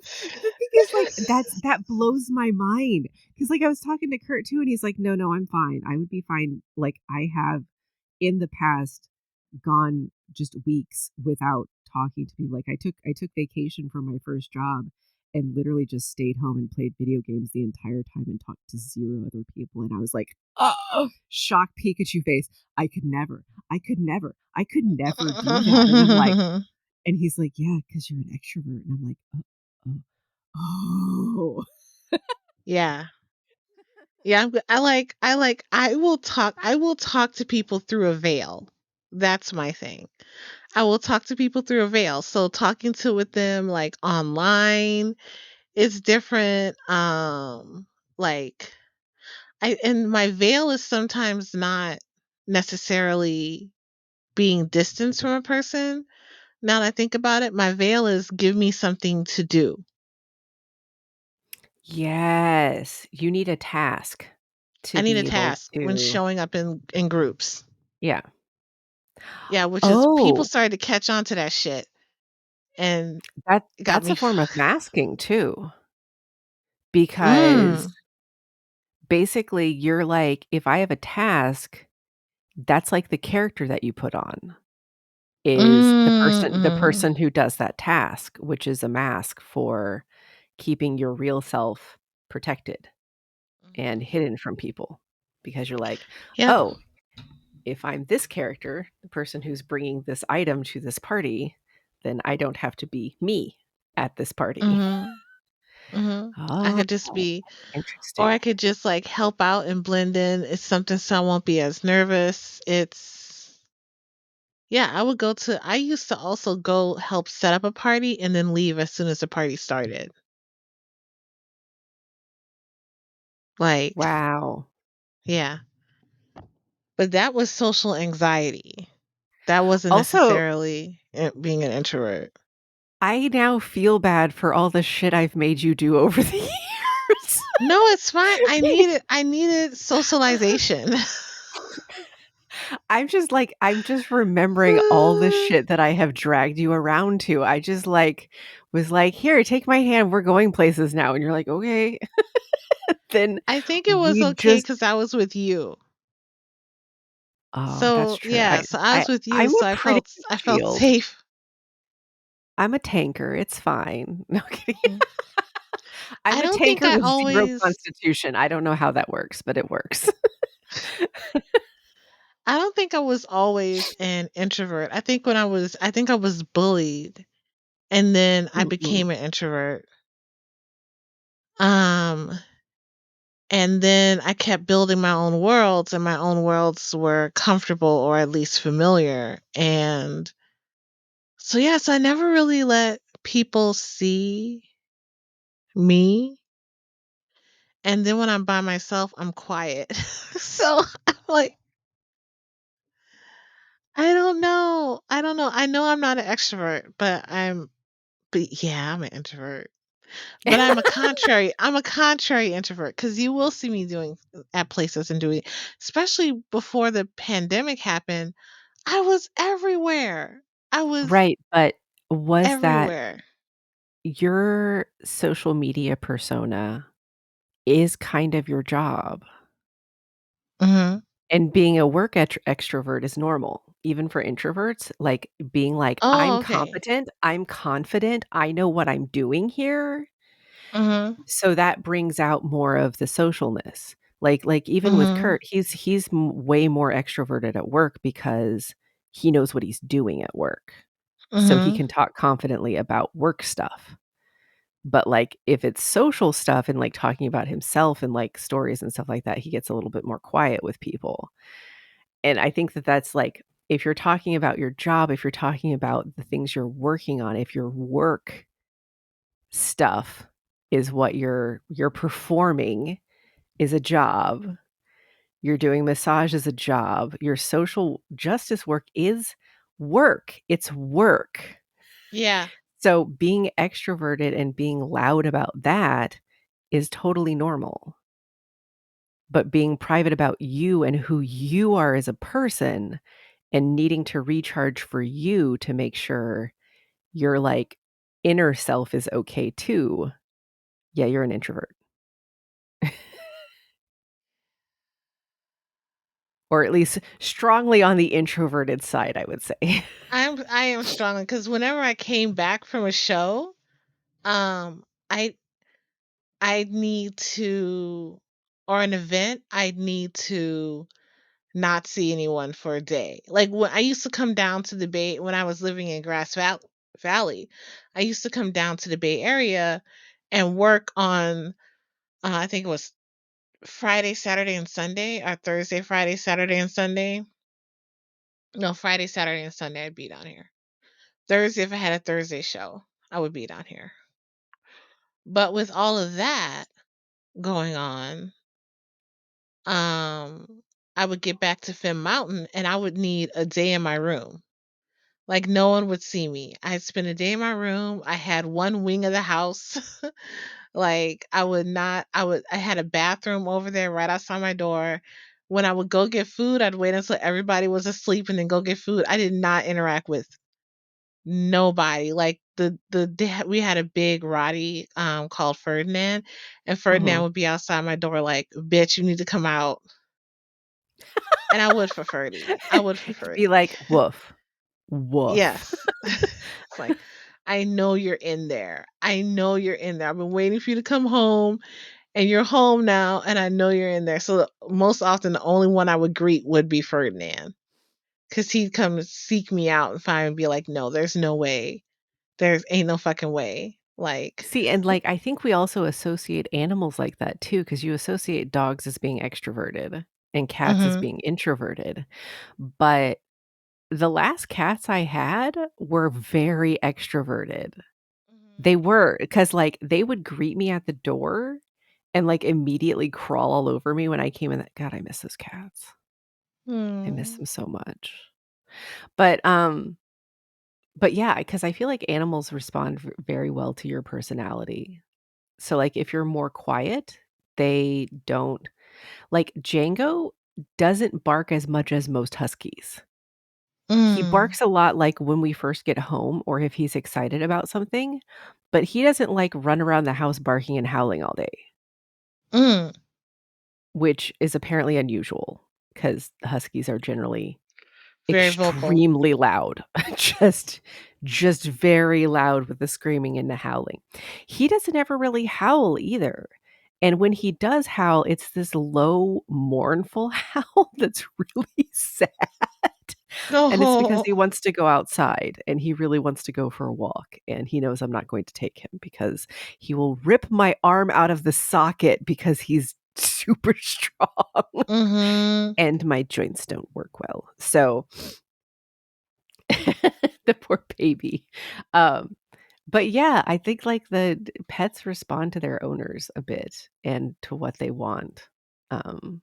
the thing is, like, that blows my mind. Because like, I was talking to Kurt too, and he's like, "No, no, I'm fine. I would be fine." Like, I have in the past gone just weeks without talking to people. Like, I took vacation from my first job and literally just stayed home and played video games the entire time and talked to 0 other people, and I was like, "Oh," shocked Pikachu face. I could never do that, and I'm like and he's like, "Yeah, because 'cause you're an extrovert." And I'm like, "Oh, oh, oh." yeah. Yeah, I will talk to people through a veil. That's my thing. I will talk to people through a veil. So talking to with them like online is different. Like I and my veil is sometimes not necessarily being distanced from a person. Now that I think about it, my veil is give me something to do. Yes, you need a task I to need a be able task when to showing up in groups. yeah. Yeah, which is people Oh, started to catch on to that shit, and it got that's me a form of masking too, Mm. because basically you're like, if I have a task, that's like the character that you put on is the Mm. person who does that task, which is a mask for keeping your real self protected and Mhm. hidden from people because you're like, Yep. "Oh, if I'm this character, the person who's bringing this item to this party, then I don't have to be me at this party." Mhm. Mhm. I Oh, could just be or interesting. I could just, like, help out and blend in. It's something so I won't be as nervous. It's yeah, I used to also go help set up a party and then leave as soon as the party started. Like Wow. yeah. But that was social anxiety. That wasn't Also, necessarily, being an introvert. I now feel bad for all the shit I've made you do over the years. No, it's fine. I needed socialization. I'm just remembering all the shit that I have dragged you around to. I just, like, was like, "Here, take my hand, we're going places now," and you're like, "Okay." Then I think it was we okay just because I was with you. oh, that's So, true. yeah, so I was with you, I'm a so pretty I felt shield. safe. I'm a tanker, it's fine. No kidding. Mhm. I'm I a don't think tanker I with 0 always constitution. I don't know how that works, but it works. I don't think I was always an introvert. I think I was bullied, and then I Mm-mm. became an introvert. Um, and then I kept building my own worlds, and my own worlds were comfortable or at least familiar, and so, yes, I never really let people see me, and then when I'm by myself, I'm quiet. So, I'm like, I don't know. I know I'm not an extrovert, but yeah, I'm an introvert. But I'm a contrary introvert because you will see me doing at places and doing especially before the pandemic happened, I was everywhere. I was Right, but was that everywhere. your social media persona is kind of your job, Mhm. and being a work extrovert is normal, even for introverts, like, being like, "I'm Oh, okay. competent, I'm confident, I know what I'm doing here." Mhm. So that brings out more of the socialness. Like even with Mhm. Kurt, he's way more extroverted at work because he knows what he's doing at work. So he Mhm. can talk confidently about work stuff. But, like, if it's social stuff and, like, talking about himself and, like, stories and stuff like that, he gets a little bit more quiet with people. And I think that that's, like, if you're talking about your job, if you're talking about the things you're working on, if your work stuff is what you're performing is a job, you're doing massage as a job, your social justice work is work. It's work. Yeah. So being extroverted and being loud about that is totally normal. But being private about you and who you are as a person and needing to recharge for you to make sure your, like, inner self is okay too, yeah, you're an introvert. Or at least strongly on the introverted side, I would say. I am struggling because whenever I came back from a show, um, I I need to or an event, I need to not see anyone for a day. Like when I used to come down to the Bay when I was living in Valley, I used to come down to the Bay Area and work on I think it was Friday, Saturday, and Sunday, or Thursday, Friday, Saturday, and Sunday. No, Friday, Saturday, and Sunday I'd be down here. Thursday, if I had a Thursday show, I would be down here. But with all of that going on, um, I would get back to Finn Mountain and I would need a day in my room. Like no one would see me. I'd spend a day in my room. I had one wing of the house. Like I had a bathroom over there right outside my door. When I would go get food, I'd wait until everybody was asleep and then go get food. I did not interact with nobody. Like we had a big Roddy called Ferdinand, and Ferdinand Mhm. would be outside my door like, "Bitch, you need to come out." And I would for Ferdy. I would for Be Ferdy. like, "Woof, woof." Yes. It's like, I know you're in there. I know you're in there. I've been waiting for you to come home and you're home now and I know you're in there. So most often the only one I would greet would be Ferdinand. Cause he'd come seek me out and find me and be like, no, there's no way. There's ain't no fucking way. Like, See, and, like, I think we also associate animals like that too, because you associate dogs as being extroverted and cats as mhm. being introverted. But the last cats I had were very extroverted. They Mhm. were, because like, they would greet me at the door and, like, immediately crawl all over me when I came in. God, I miss those cats. I miss Mm. them so much. But, um but yeah, because I feel like animals respond very well to your personality. So, like, if you're more quiet, they don't like, Django doesn't bark as much as most huskies. He Mm. barks a lot, like, when we first get home or if he's excited about something, but he doesn't, like, run around the house barking and howling all day, Mm. which is apparently unusual because huskies are generally Very vocal. extremely loud, just just very loud with the screaming and the howling. He doesn't ever really howl either, and when he does howl, it's this low, mournful howl that's really sad, and it's because No. he wants to go outside, and he really wants to go for a walk, and he knows I'm not going to take him because he will rip my arm out of the socket because he's super strong, Mhm. and my joints don't work well, so the poor baby. Um, but yeah, I think like pets respond to their owners a bit and to what they want. Um,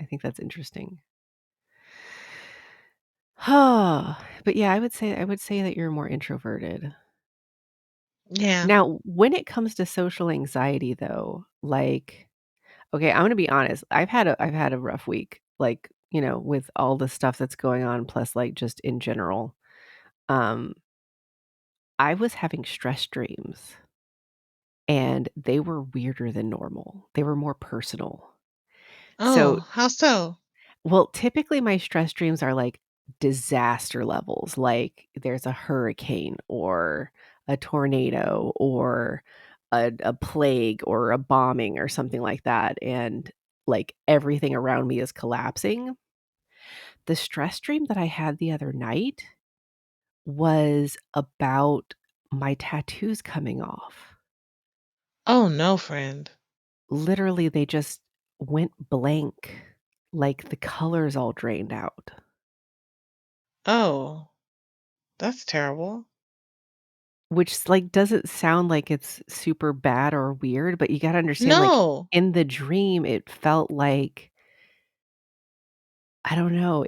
I think that's interesting. But yeah, I would say that you're more introverted. Yeah. Now, when it comes to social anxiety though, like okay, I'm gonna be honest. I've had a rough week, like, with all the stuff that's going on, plus like just in general. Um, I was having stress dreams. And they were weirder than normal. They were more personal. So, Oh, how so? well, typically my stress dreams are like disaster levels, like there's a hurricane or a tornado or a plague or a bombing or something like that. And like everything around me is collapsing. The stress dream that I had the other night was about my tattoos coming off. Oh no, friend. Literally, they just went blank, like the colors all drained out, Oh, that's terrible. which, like, doesn't sound like it's super bad or weird, but you gotta understand, like, No. in the dream, it felt like I don't know,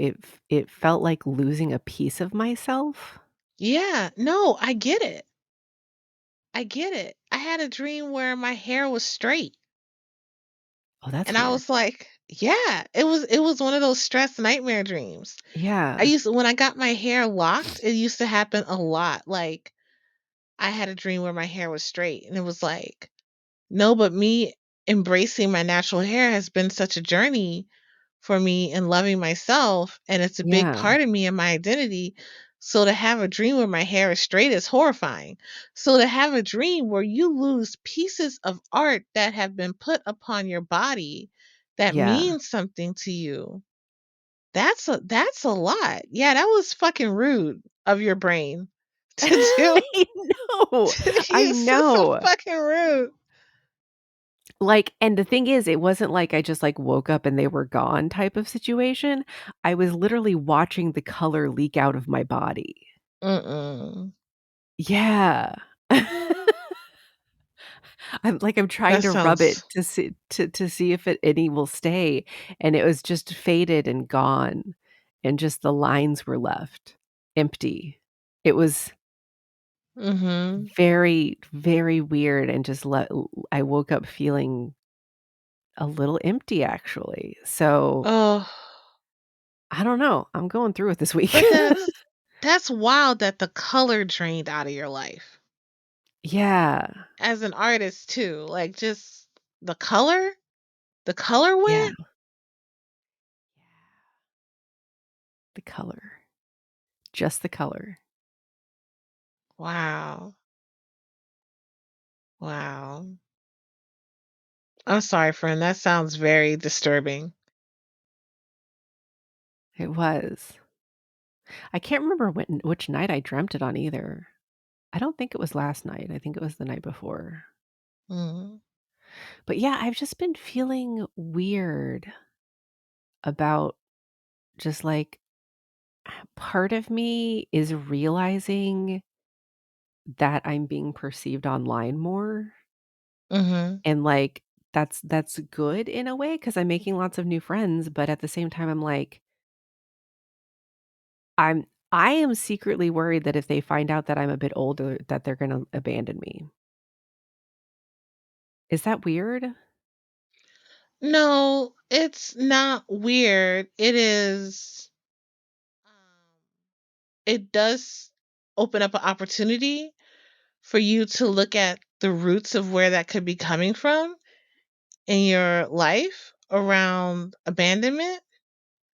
it felt like losing a piece of myself. Yeah, no, I get it. I get it. I had a dream where my hair was straight. Oh, that's And I weird. was like, yeah, it was one of those stress nightmare dreams. I Yeah, used to when I got my hair locked, it used to happen a lot. Like I had a dream where my hair was straight and it was like, no, but me embracing my natural hair has been such a journey for me in loving myself, and it's a big yeah, part of me and my identity. So to have a dream where my hair is straight is horrifying. So to have a dream where you lose pieces of art that have been put upon your body that yeah. means something to you, that's a lot. Yeah, that was fucking rude of your brain to do. I know, I It's just so know. fucking rude. Like, and the thing is, it wasn't like I just, like, woke up and they were gone type of situation. I was literally watching the color leak out of my body. Mm-mm. Yeah. I'm trying That to rub it sounds. to see if any will stay, and it was just faded and gone, and just the lines were left empty. It was Mm-hmm. very, very weird and just I woke up feeling a little empty, actually. So, Oh, I don't know. I'm going through it this week. but that's wild that the color drained out of your life. Yeah. As an artist too, like, just the color? The color Yeah. went? The color. Just the color. Wow. Wow. I'm sorry, friend, that sounds very disturbing. It was. I can't remember which night I dreamt it on either. I don't think it was last night. I think it was the night before. Mhm. But yeah, I've just been feeling weird about just like part of me is realizing that I'm being perceived online more. Mhm. And, like, that's good in a way because 'cause I'm making lots of new friends, but at the same time, I'm like, I am secretly worried that if they find out that I'm a bit older, that they're gonna abandon me. Is that weird? No, it's not weird. It does open up an opportunity for you to look at the roots of where that could be coming from in your life around abandonment,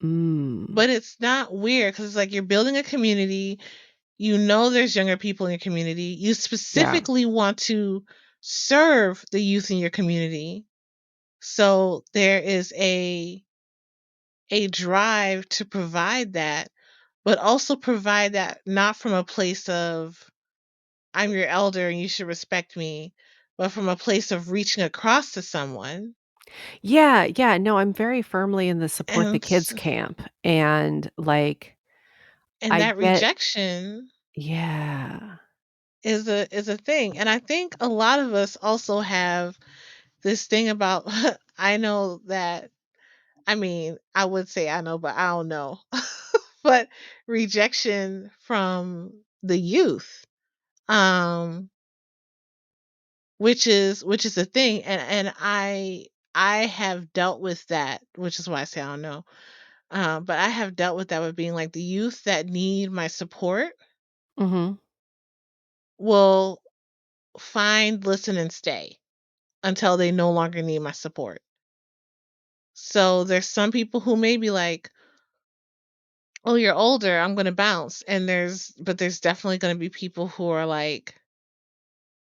Mm. but it's not weird because it's like you're building a community. You know there's younger people in your community. You Yeah. specifically want to serve the youth in your community. So there is a drive to provide that, but also provide that not from a place of I'm your elder and you should respect me, but from a place of reaching across to someone. Yeah, yeah, no, I'm very firmly in the support the And kids camp, and, like, and I that get rejection yeah. is a thing. And I think a lot of us also have this thing about I know that I mean, I would say I know, but I don't know. But rejection from the youth, um, which is a thing, and I have dealt with that, which is why I say I don't know. But I have dealt with that with being like the youth that need my support Mhm. will find, listen, and stay until they no longer need my support. So there's some people who may be like, "Oh, you're older, I'm gonna bounce," and there's definitely gonna be people who are like,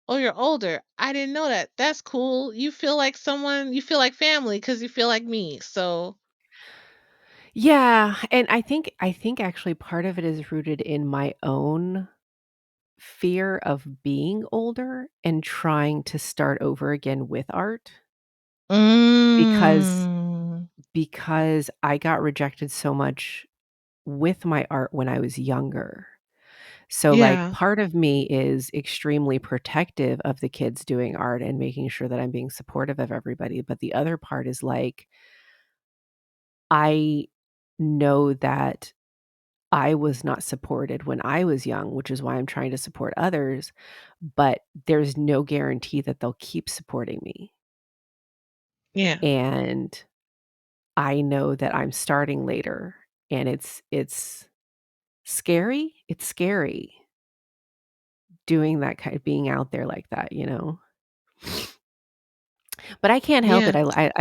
Oh, you're older. I didn't know that. That's cool. You feel like someone, you feel like family because you feel like me. So, Yeah, and I think actually part of it is rooted in my own fear of being older and trying to start over again with art because mm, because I got rejected so much with my art when I was younger. So, like, yeah, part of me is extremely protective of the kids doing art and making sure that I'm being supportive of everybody, but the other part is, like, I know that I was not supported when I was young, which is why I'm trying to support others, but there's no guarantee that they'll keep supporting me, yeah, and I know that I'm starting later, and it's scary. It's scary doing that kind of being out there like that, you know? But I can't help it. yeah,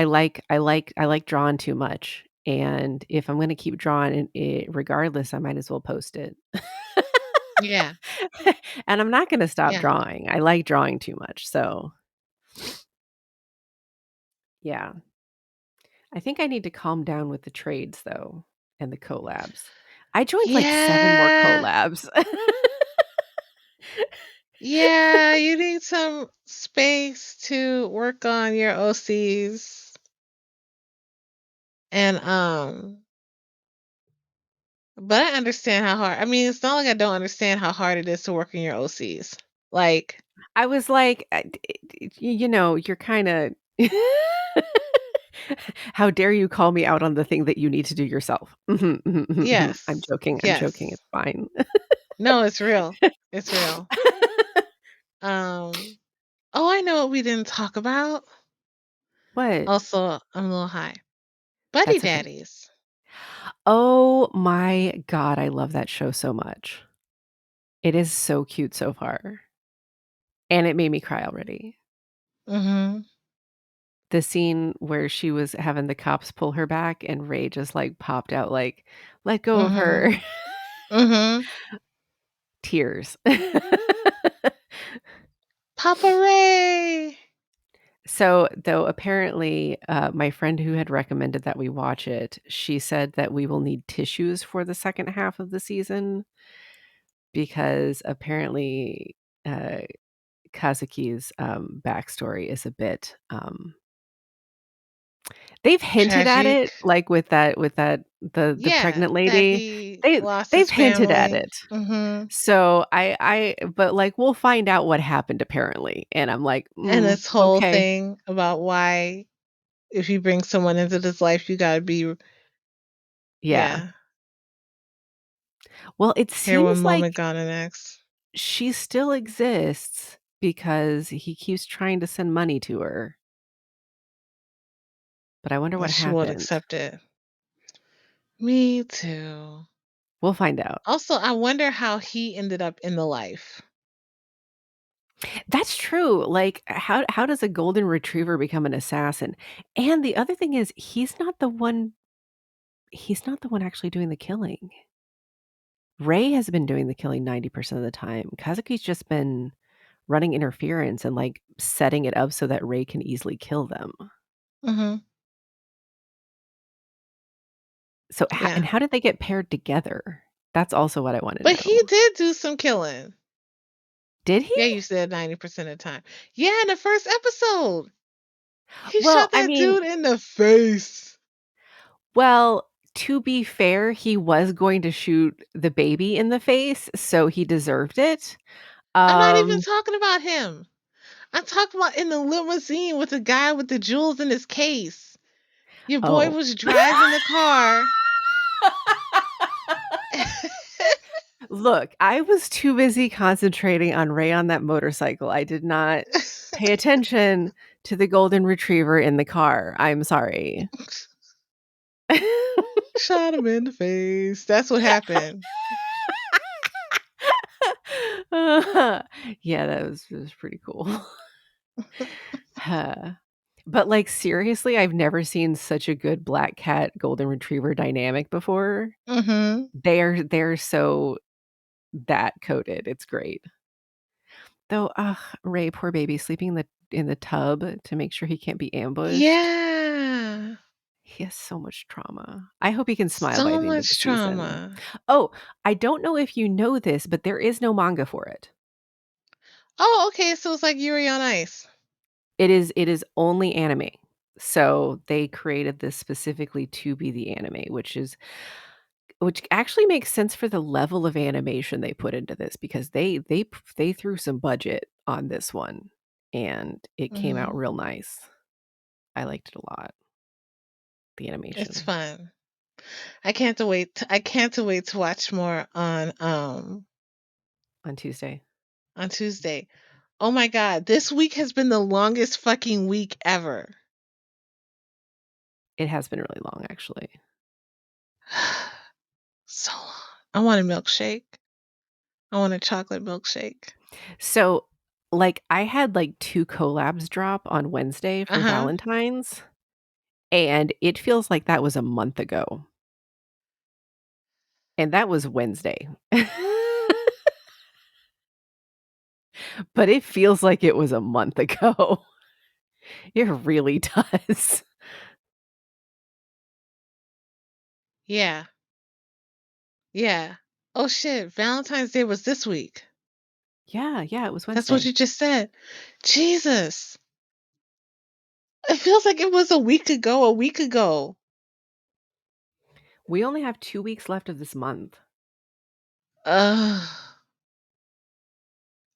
I like drawing too much, and if I'm gonna keep drawing it regardless, I might as well post it. yeah, And I'm not gonna stop yeah, drawing. I like drawing too much, so, yeah. I think I need to calm down with the trades, though, and the collabs. I joined, like, 7 more yeah, collabs. yeah. You need some space to work on your OCs. And, but I understand how hard, I mean, it's not like I don't understand how hard it is to work in your OCs. Like, I was like, you know, you're kinda how dare you call me out on the thing that you need to do yourself. Mhm, mhm, mhm, mhm. yes, I'm joking, yes. it's fine. No, it's real. It's real. Um, oh, I know what we didn't talk about. What? Also, I'm a little high. Buddy That's okay. daddies. Oh my god, I love that show so much. It is so cute so far, and it made me cry already. Mhm. The scene where she was having the cops pull her back and Ray just, like, popped out like, "Let go of her." Mhm. Mhm. Tears. Papa Ray. So, though apparently, my friend who had recommended that we watch it, she said that we will need tissues for the second half of the season because apparently, uh, Kazuki's, backstory is a bit, they've hinted at Tragic. it, like, with that the Yeah, pregnant that lady. he They lost they've his hinted at family. it. Mhm. So, but, like, we'll find out what happened apparently, and I'm like, And this whole okay." thing about why if you bring someone into this life, you gotta be, Yeah. yeah, Well, it here one seems moment, like gone the next. she still exists because he keeps trying to send money to her, but I wonder And what she won't happened. accept it. Me too. We'll find out. Also, I wonder how he ended up in the life. That's true, like, how does a golden retriever become an assassin? And the other thing is he's not the one actually doing the killing. Ray has been doing the killing 90% of the time. Kazuki's just been running interference and, like, setting it up so that Ray can easily kill them. Mhm. So, Yeah. how did they get paired together? That's also what I wanna But he know. did do some killing. Did he? Yeah, you said 90% of the time. Yeah, in the first episode, he Well, shot I that mean, dude in the face. well, to be fair, he was going to shoot the baby in the face, so he deserved it. I'm not even Um, talking about him. I'm talking about in the limousine with the guy with the jewels in his case. Your boy oh. was driving the car. Look, I was too busy concentrating on Ray on that motorcycle. I did not pay attention to the golden retriever in the car. I'm sorry. Shot him in the face. That's what happened. Yeah, that was pretty cool. Huh. But, like, seriously, I've never seen such a good black cat golden retriever dynamic before. Mhm. They're so that coded, it's great. Though, Ray, poor baby, sleeping in the tub to make sure he can't be ambushed. Yeah. He has so much trauma. I hope he can smile by So the end of the much season. trauma. Oh, I don't know if you know this, but there is no manga for it. Oh, okay. So it's like Yuri on Ice. It is only anime. So they created this specifically to be the anime, which actually makes sense for the level of animation they put into this because they threw some budget on this one and it came out Hmm. real nice. I liked it a lot, the It's animation fun. I can't wait to watch more on Tuesday. on Tuesday. Oh my god, this week has been the longest fucking week ever. It has been really long, actually. So long. I want a milkshake. I want a chocolate milkshake. So, like, I had like 2 collabs drop on Wednesday for Uh-huh. Valentine's, and it feels like that was a month ago, and that was Wednesday. But it feels like it was a month ago. It really does. Yeah. Yeah. Oh shit, Valentine's Day was this week. Yeah, yeah, it was That's what Wednesday. you just said. Jesus. It feels like it was a week ago. We only have 2 weeks left of this month. Ugh.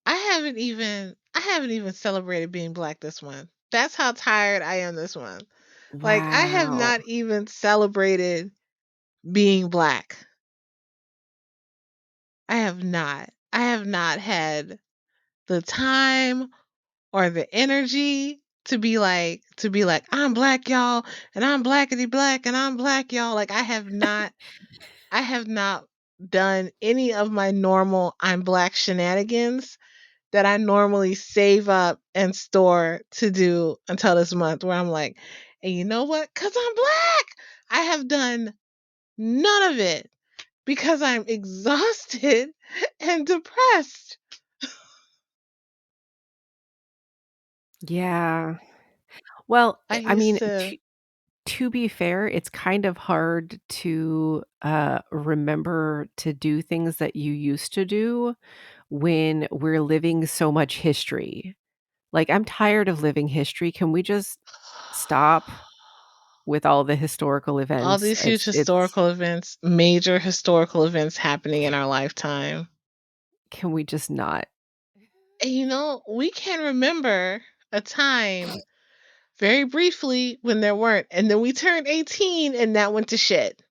I haven't even celebrated being black this month. That's how tired I am this month. Like I have Wow. not even celebrated being black. I have not. I have not had the time or the energy to be like I'm black y'all and I'm blackity black and I'm black y'all. Like I have not done any of my normal I'm black shenanigans that I normally save up and store to do until this month where I'm like, and you know what? Cuz I'm black. I have done none of it because I'm exhausted and depressed. Yeah. Well, I I used mean, to to be fair, it's kind of hard to, remember to do things that you used to do when we're living so much history. Like, I'm tired of living history. Can we just stop with all the historical all events? these huge historical events, major historical events happening in our lifetime. Can we just not? And you know, we can remember a time very briefly when there weren't. And then we turned 18 and that went to shit.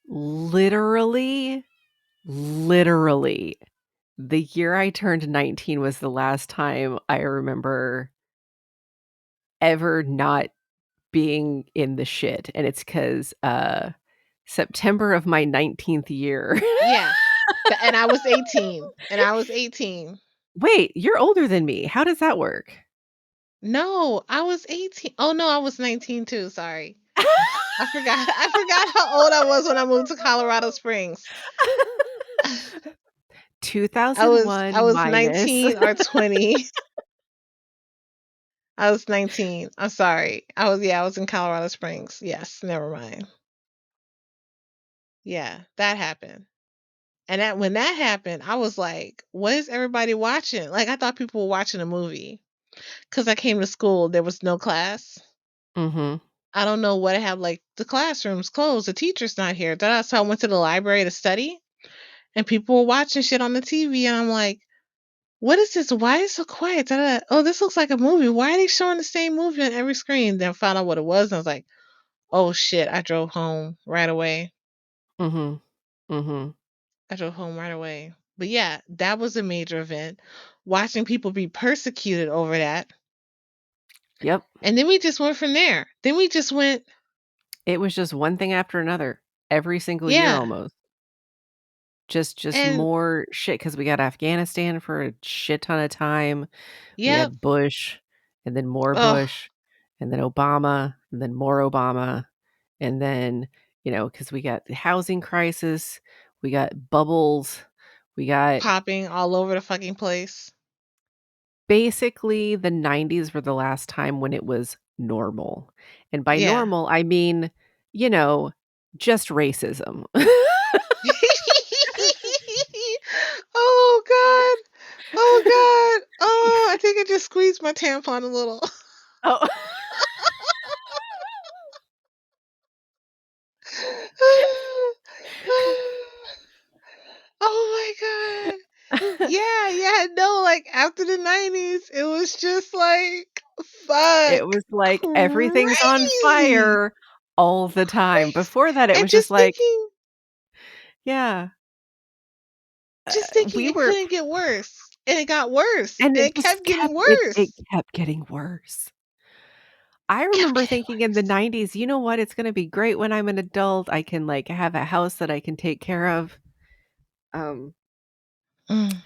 Literally, literally, the year I turned 19 was the last time I remember ever not being in the shit, and it's 'cause, September of my 19th year. Yeah. And I was 18. And I was 18. Wait, you're older than me. How does that work? No, I was 18. Oh no, I was 19 too. Sorry. I forgot how old I was when I moved to Colorado Springs. I 2001 was minus 19 or 20. I was 19. I'm sorry. I was in Colorado Springs. Yes, never mind. Yeah, that happened. And that when that happened, I was like, what is everybody watching? Like I thought people were watching a movie. Cause I came to school, there was no class. Mhm. I don't know what have like the classroom's closed, the teacher's not here. So I went to the library to study and people were watching shit on the TV and I'm like, what is this? Why is it so quiet? Da-da-da. Oh, this looks like a movie. Why are they showing the same movie on every screen? Then I found out what it was and I was like, oh shit, I drove home right away. Mhm. Mhm. I drove home right away. But yeah, that was a major event. Watching people be persecuted over that. Yep. And then we just went from there. Then we just went, It was just one thing after another every single year yeah. almost. Just And more shit because we got Afghanistan for a shit ton of time. We yep. had Bush, and then more Oh, Bush, and then Obama, and then more Obama, and then, because we got the housing crisis, we got bubbles, we got popping all over the fucking place. basically, the 90s were the last time when it was normal. And by Yeah. normal, I mean, you know, just racism. Oh God. Oh God. Oh, I think I just squeezed my tampon a little. Oh. Oh my God. Yeah, yeah, no, like after the 90s, it was just like, It fuck, was like everything's on crazy, fire all the time. crazy. Before that, it And was just like, yeah, just thinking we it were couldn't get worse. And it got worse. and And it it just kept getting it worse. kept getting worse. I Kept remember getting thinking in the worse. 90s, "You know what? It's gonna be great when I'm an adult. I can, like, have a house that I can take care of." Um Mm.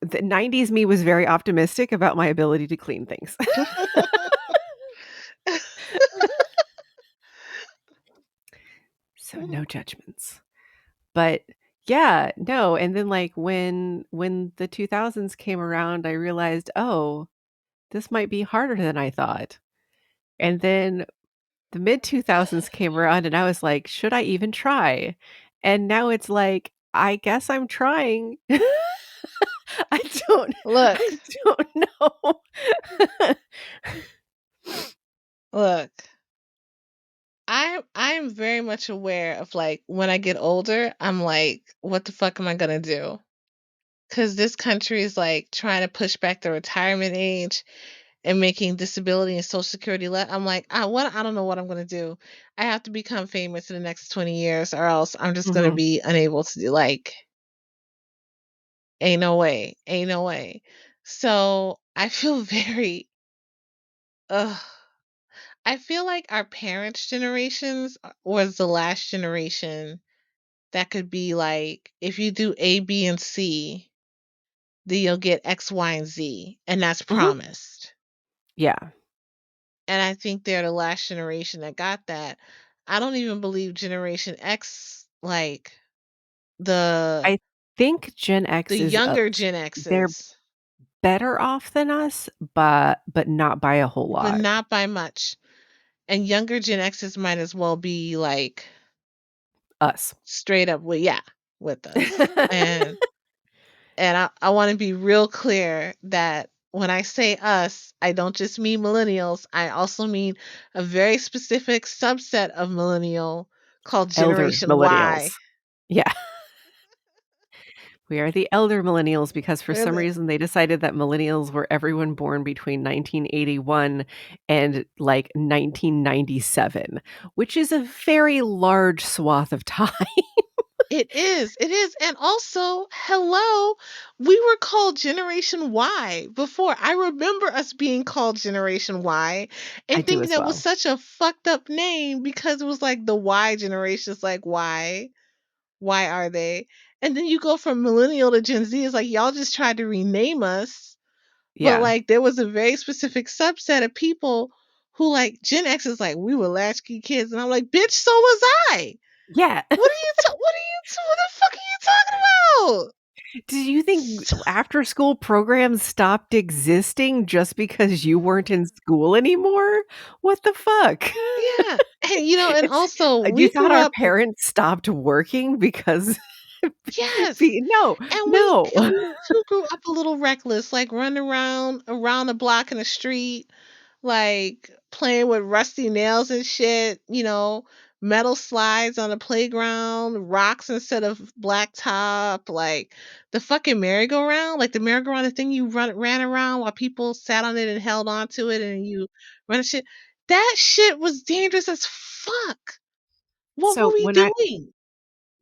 the 90s me was very optimistic about my ability to clean things. So, no judgments. But, yeah, no, and then, like, when the 2000s came around, I realized, "Oh, this might be harder than I thought." And then the mid-2000s came around, and I was like, "Should I even try?" And now it's like, "I guess I'm trying." I don't Look, I don't know. look. I'm very much aware of like when I get older, I'm like, what the fuck am I gonna do? Because this country is like trying to push back the retirement age and making disability and social security I'm like, I don't know what I'm gonna do. I have to become famous in the next 20 years or else I'm just gonna Mhm. be unable to do like ain't no way. Ain't no way. So I feel very ugh. I feel like our parents' generations was the last generation that could be like, if you do A, B, and C, then you'll get X, Y, and Z, and that's Mhm. promised. Yeah. And I think they're the last generation that got that. I don't even believe Generation X, like the I think Gen the X is, younger Gen they're X's, better off than us, but not by a whole but lot. not by much. And younger Gen X's might as well be like Us. straight up with yeah, with us. And I want to be real clear that when I say us, I don't just mean millennials. I also mean a very specific subset of millennial called Elder Generation Y. millennials. Yeah. We are the elder millennials because for They're some the reason they decided that millennials were everyone born between 1981 and, like, 1997, which is a very large swath of time. it is. And also, hello, we were called Generation Y before. I remember us being called Generation Y I and do thinking as that was well. such a fucked up name because it was like the Y generation. It's like, why? Why are they? And then you go from millennial to Gen Z. It's like y'all just tried to rename us, but Yeah. like there was a very specific subset of people who like Gen X is like we were latchkey kids, and I'm like, bitch, so was I. Yeah. What the fuck are you talking about? Do you think after school programs stopped existing just because you weren't in school anymore? What the fuck? Yeah, and and It's also you we thought grew our up. parents stopped working because Yes, no, and no. we too grew up a little reckless, like running around the block in the street, like playing with rusty nails and shit, metal slides on the playground, rocks instead of blacktop, like the fucking merry-go-round, like the merry-go-round, the thing you ran around while people sat on it and held on to it and you run shit. That shit was dangerous as fuck. What were So we doing?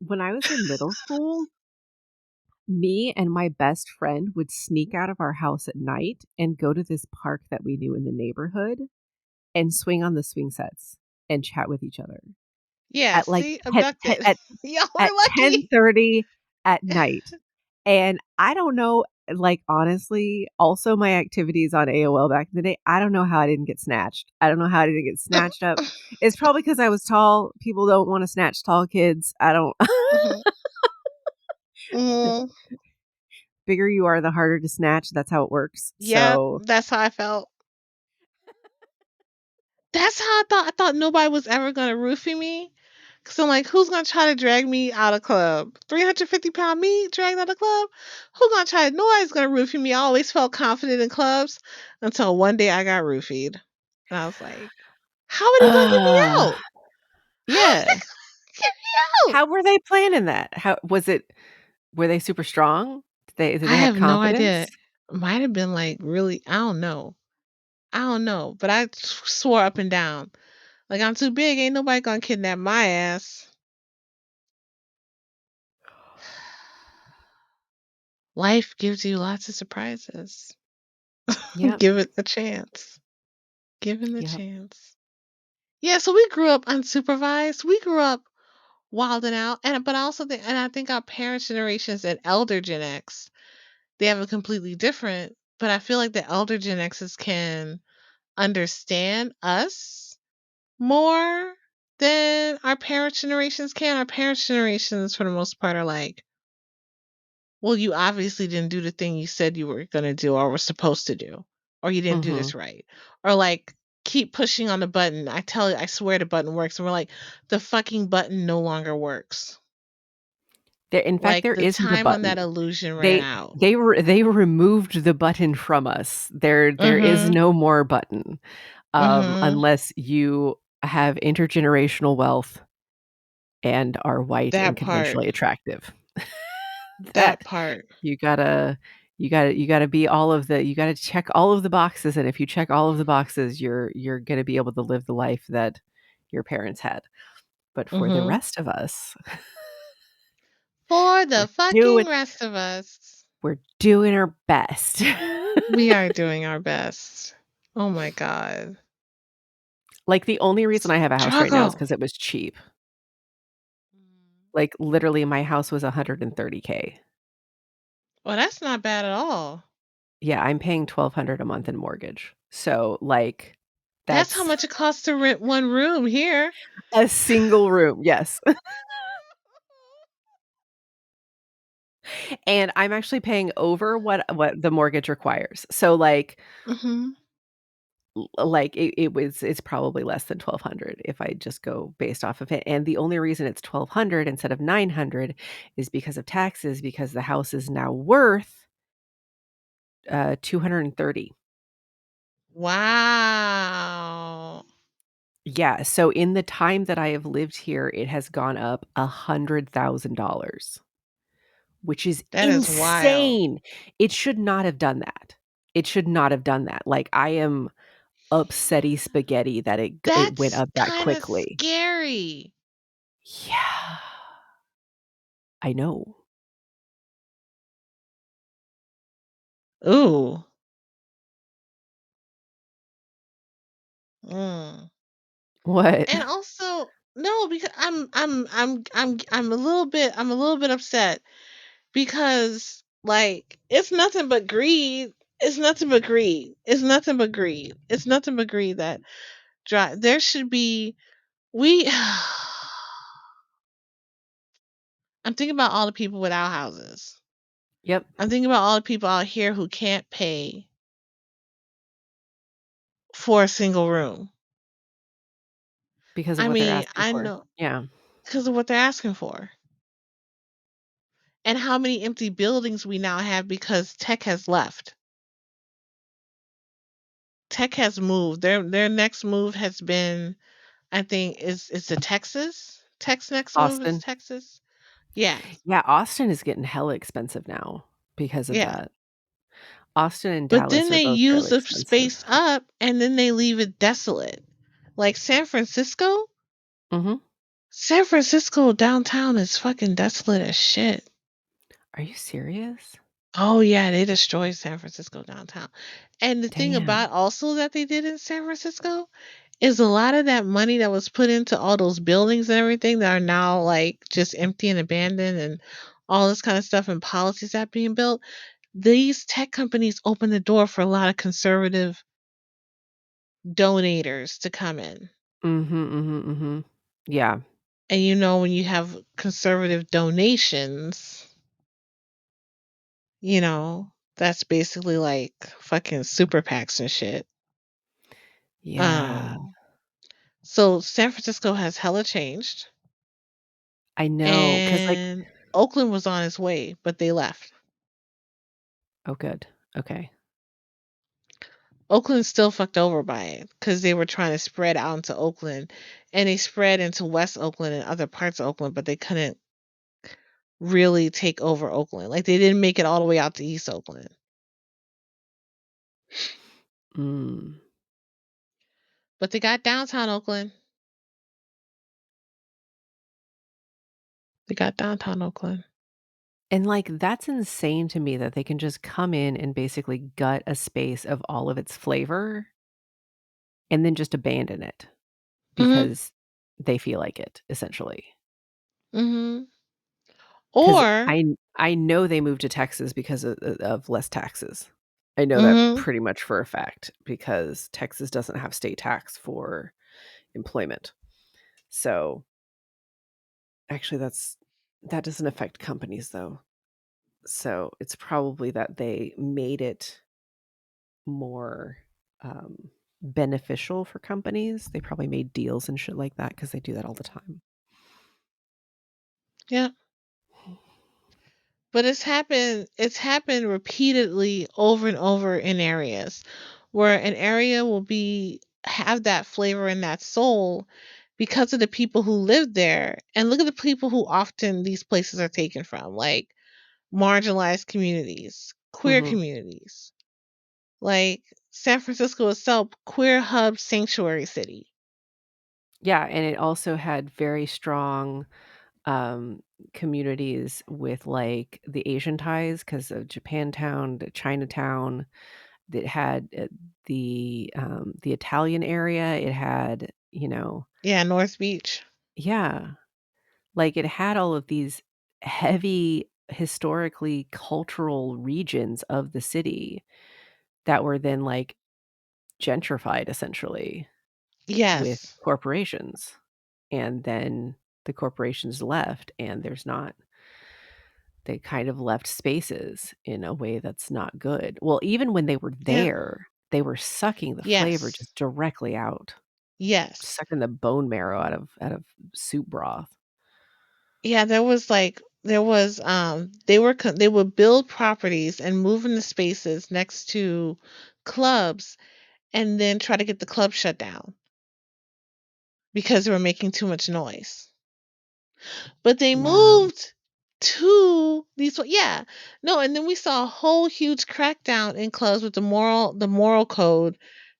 when I was in middle school, me and my best friend would sneak out of our house at night and go to this park that we knew in the neighborhood and swing on the swing sets and chat with each other Yeah, at, like, see, abducted. Y'all were at lucky. 10:30 at night, and I don't know, like, honestly, also my activities on AOL back in the day, I don't know how I didn't get snatched. I don't know how I didn't get snatched up. It's probably because I was tall. People don't wanna snatch tall kids. I don't Mhm. Mhm. bigger you are, the harder to snatch. That's how it works. Yep, So, that's how I felt. That's how I thought. I thought nobody was ever gonna roofie me. Cause I'm like, who's gonna try to drag me out of club? 350-pound me dragged out of club? Who gonna try? Nobody's gonna roofie me. I always felt confident in clubs until one day I got roofied. And I was like, how are they gonna get me uh, out? How are they yeah. gonna get me out? How were they planning that? How was it? Were they super strong? Did they I have have no idea. confidence? Might have been like really, I don't know. I don't know. But I swore up and down. Like I'm too big, ain't nobody gonna kidnap my ass. Life gives you lots of surprises. Yep. Give it a chance. Given the Yep. chance. Yeah, so we grew up unsupervised. We grew up wilding out, and but I also think, and I think our parents' generations and elder Gen X, they have a completely different. But I feel like the elder Gen X's can understand us more than our parents' generations can. Our parents' generations, for the most part, are like, well, you obviously didn't do the thing you said you were going to do or were supposed to do, or you didn't do Mhm. this right. Or like, keep pushing on the button. I tell you, I swear the button works. And we're like, the fucking button no longer works. There, in fact, Like there the isn't a time on that button. illusion ran They out. they removed the button from us. There is Mm-hmm. no more button, Mm-hmm. unless you have intergenerational wealth and are white and That part. conventionally attractive. That That part. you gotta you gotta be all of the you gotta check all of the boxes, and if you check all of the boxes, you're gonna be able to live the life that your parents had. But for the Mm-hmm. rest of us, For we're the doing fucking rest of us, we're doing our best. we are doing our best. Oh my God. Like, the only reason I have a house right now is Struggle. because it was cheap. Like, literally, my house was 130K. Well, that's not bad at all. Yeah, I'm paying 1,200 a month in mortgage. So, like, That's how that's much it costs to rent one room here. a single room, yes. And I'm actually paying over what the mortgage requires. So, Mhm. like, it's probably less than 1,200 if I just go based off of it, and the only reason it's 1,200 instead of 900 is because of taxes, because the house is now worth, 230. Wow. Yeah, so in the time that I have lived here, it has gone up $100,000, which is That is wild. insane. It should not have done that. It should not have done that. Like, I am upsetty spaghetti that it went That's up that kinda quickly. scary. Yeah, I know. Ooh. Mm. What? And also no, because I'm a little bit upset because, like, it's nothing but greed. It's nothing but greed. It's nothing but greed. It's nothing but greed that drive there should be we I'm thinking about all the people without houses. Yep, I'm thinking about all the people out here who can't pay for a single room. because of I what they're mean, asking I for. know Yeah. because of what they're asking for. And how many empty buildings we now have because tech has left. Tech has moved. Their next move has been, I think, is to Texas. Tech's next move is Austin. Texas. Yes. Yeah, Austin is getting hella expensive now because of Yeah. that. Austin and But Dallas then are they both use fairly the expensive. space up and then they leave it desolate. Like San Francisco. Mhm. San Francisco downtown is fucking desolate as shit. Are you serious? Oh yeah, they destroyed San Francisco downtown. And the thing Damn. about also that they did in San Francisco is a lot of that money that was put into all those buildings and everything that are now like just empty and abandoned and all this kind of stuff and policies that being built, these tech companies open the door for a lot of conservative donators to come in. Mhm, mhm, mhm. Yeah. And when you have conservative donations, you know, that's basically like fucking super PACs and shit. Yeah. Um, so San Francisco has hella changed, I know, cause like and Oakland was on its way, but they left. oh, good. Okay. Oakland's still fucked over by it because they were trying to spread out into Oakland, and they spread into West Oakland and other parts of Oakland, but they couldn't really take over Oakland. Like they didn't make it all the way out to East Oakland. Mm. But they got downtown Oakland. They got downtown Oakland. And, like, that's insane to me that they can just come in and basically gut a space of all of its flavor and then just abandon it Mhm. because they feel like it, essentially. Mhm. 'Cause Or I know they moved to Texas because of less taxes. I know that mhm. pretty much for a fact because Texas doesn't have state tax for employment. So, actually, that doesn't affect companies, though. So, it's probably that they made it more, beneficial for companies. They probably made deals and shit like that because they do that all the time. Yeah. But it's happened repeatedly over and over in areas where an area will be have that flavor and that soul because of the people who live there. And look at the people who often these places are taken from, like marginalized communities, queer Mhm. communities. Like San Francisco itself, queer hub sanctuary city. Yeah, and it also had very strong, um, communities with, like, the Asian ties because of Japantown, the Chinatown. That had, the Italian area. It had, Yeah, North Beach. yeah, like, it had all of these heavy, historically cultural regions of the city that were then, like, gentrified essentially with Yes. corporations, and then the corporations left, and there's not they kind of left spaces in a way that's not good. Well, even when they were Yeah. there, they were sucking the flavor Yes. just directly out, Yes. sucking the bone marrow out of soup broth. Yeah, there was they would build properties and move into spaces next to clubs and then try to get the club shut down because they were making too much noise. But they Wow. moved to these yeah. No, and then we saw a whole huge crackdown in clubs with the moral code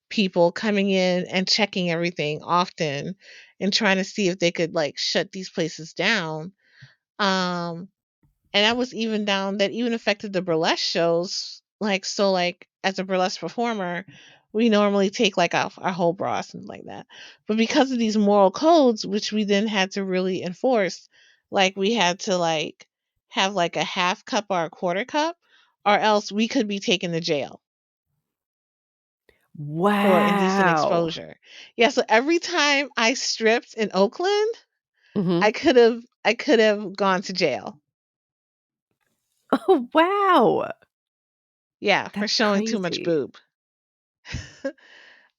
people coming in and checking everything often and trying to see if they could like shut these places down. Um and that was even down that even affected the burlesque shows. Like so like as a burlesque performer, we normally take like off our whole bra, something like that. But because of these moral codes, which we then had to really enforce, like we had to like have like a half cup or a quarter cup, or else we could be taken to jail for indecent Wow. exposure. Yeah, so every time I stripped in Oakland, Mhm. I could have gone to jail. Oh, wow. Yeah, for That's showing too much crazy. boob.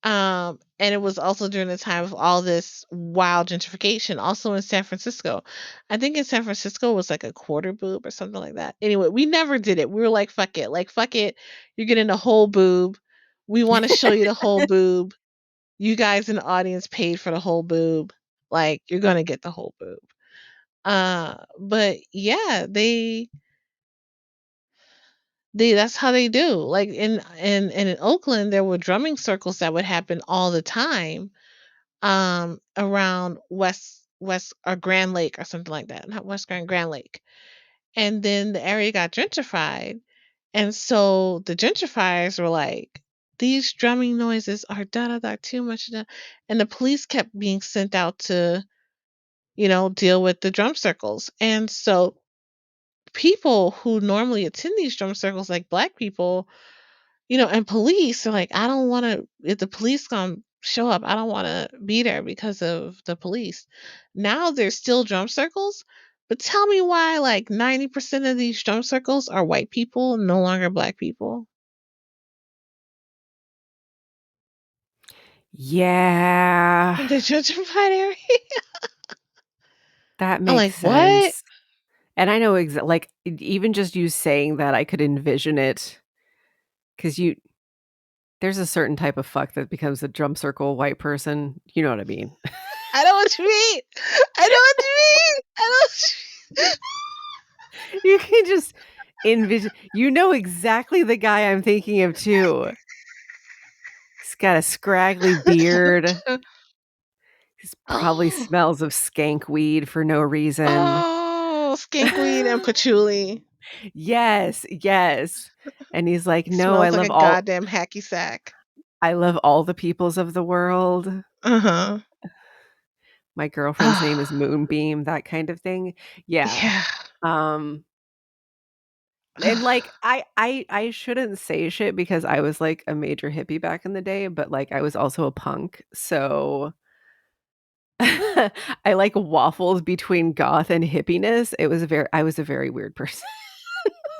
And it was also during the time of all this wild gentrification, also in San Francisco. I think in San Francisco it was like a quarter boob or something like that. Anyway, we never did it. We were like, fuck it. Like, fuck it. You're getting the whole boob. We want to show you the whole boob. You guys in the audience paid for the whole boob. Like, you're gonna get the whole boob. But yeah, they that's how they do. Like in Oakland, there were drumming circles that would happen all the time around West or Grand Lake or something like that. Not West Grand Lake. And then the area got gentrified. And so the gentrifiers were like, these drumming noises are da da da too much. Da. And the police kept being sent out to, deal with the drum circles. And so people who normally attend these drum circles, like black people, and police are like, I don't want to, if the police come show up, I don't want to be there because of the police. Now there's still drum circles, But tell me why like 90% of these drum circles are white people, no longer black people. Yeah, In the gentrified area. that I'm makes like, what? sense. And I know like, even just you saying that, I could envision it, 'cause there's a certain type of fuck that becomes a drum circle white person, you know what I mean? I know what you mean. I know what you mean. I know what you mean. You can just envision, you know exactly the guy I'm thinking of too. He's got a scraggly beard. He probably Oh, smells of skank weed for no reason. oh, skinkweed and patchouli. Yes, yes. And he's like, "No, Smells like a goddamn hacky sack. I love all the peoples of the world. Uh-huh. My girlfriend's name is Ah, Moonbeam," that kind of thing. Yeah. yeah. Um, and, like, I shouldn't say shit because I was, like, a major hippie back in the day, but, like, I was also a punk, so I, like, waffled between goth and hippiness. I was a very weird person.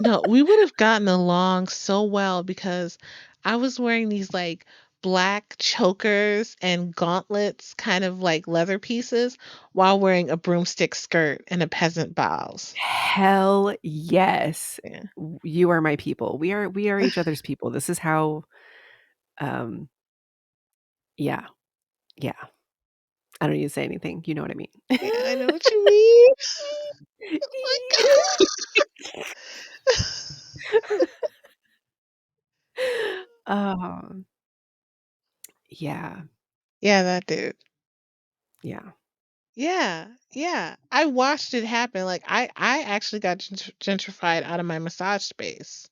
No, we would have gotten along so well because I was wearing these like black chokers and gauntlets, kind of like leather pieces, while wearing a broomstick skirt and a peasant blouse. Hell yes. Yeah. You are my people. We are each other's people. This is how, um yeah, yeah. I don't need to say anything. You know what I mean. Yeah, I know what you mean. Oh my god. Um, yeah, Yeah, that dude. yeah. Yeah, yeah. I watched it happen. Like I actually got gentrified out of my massage space.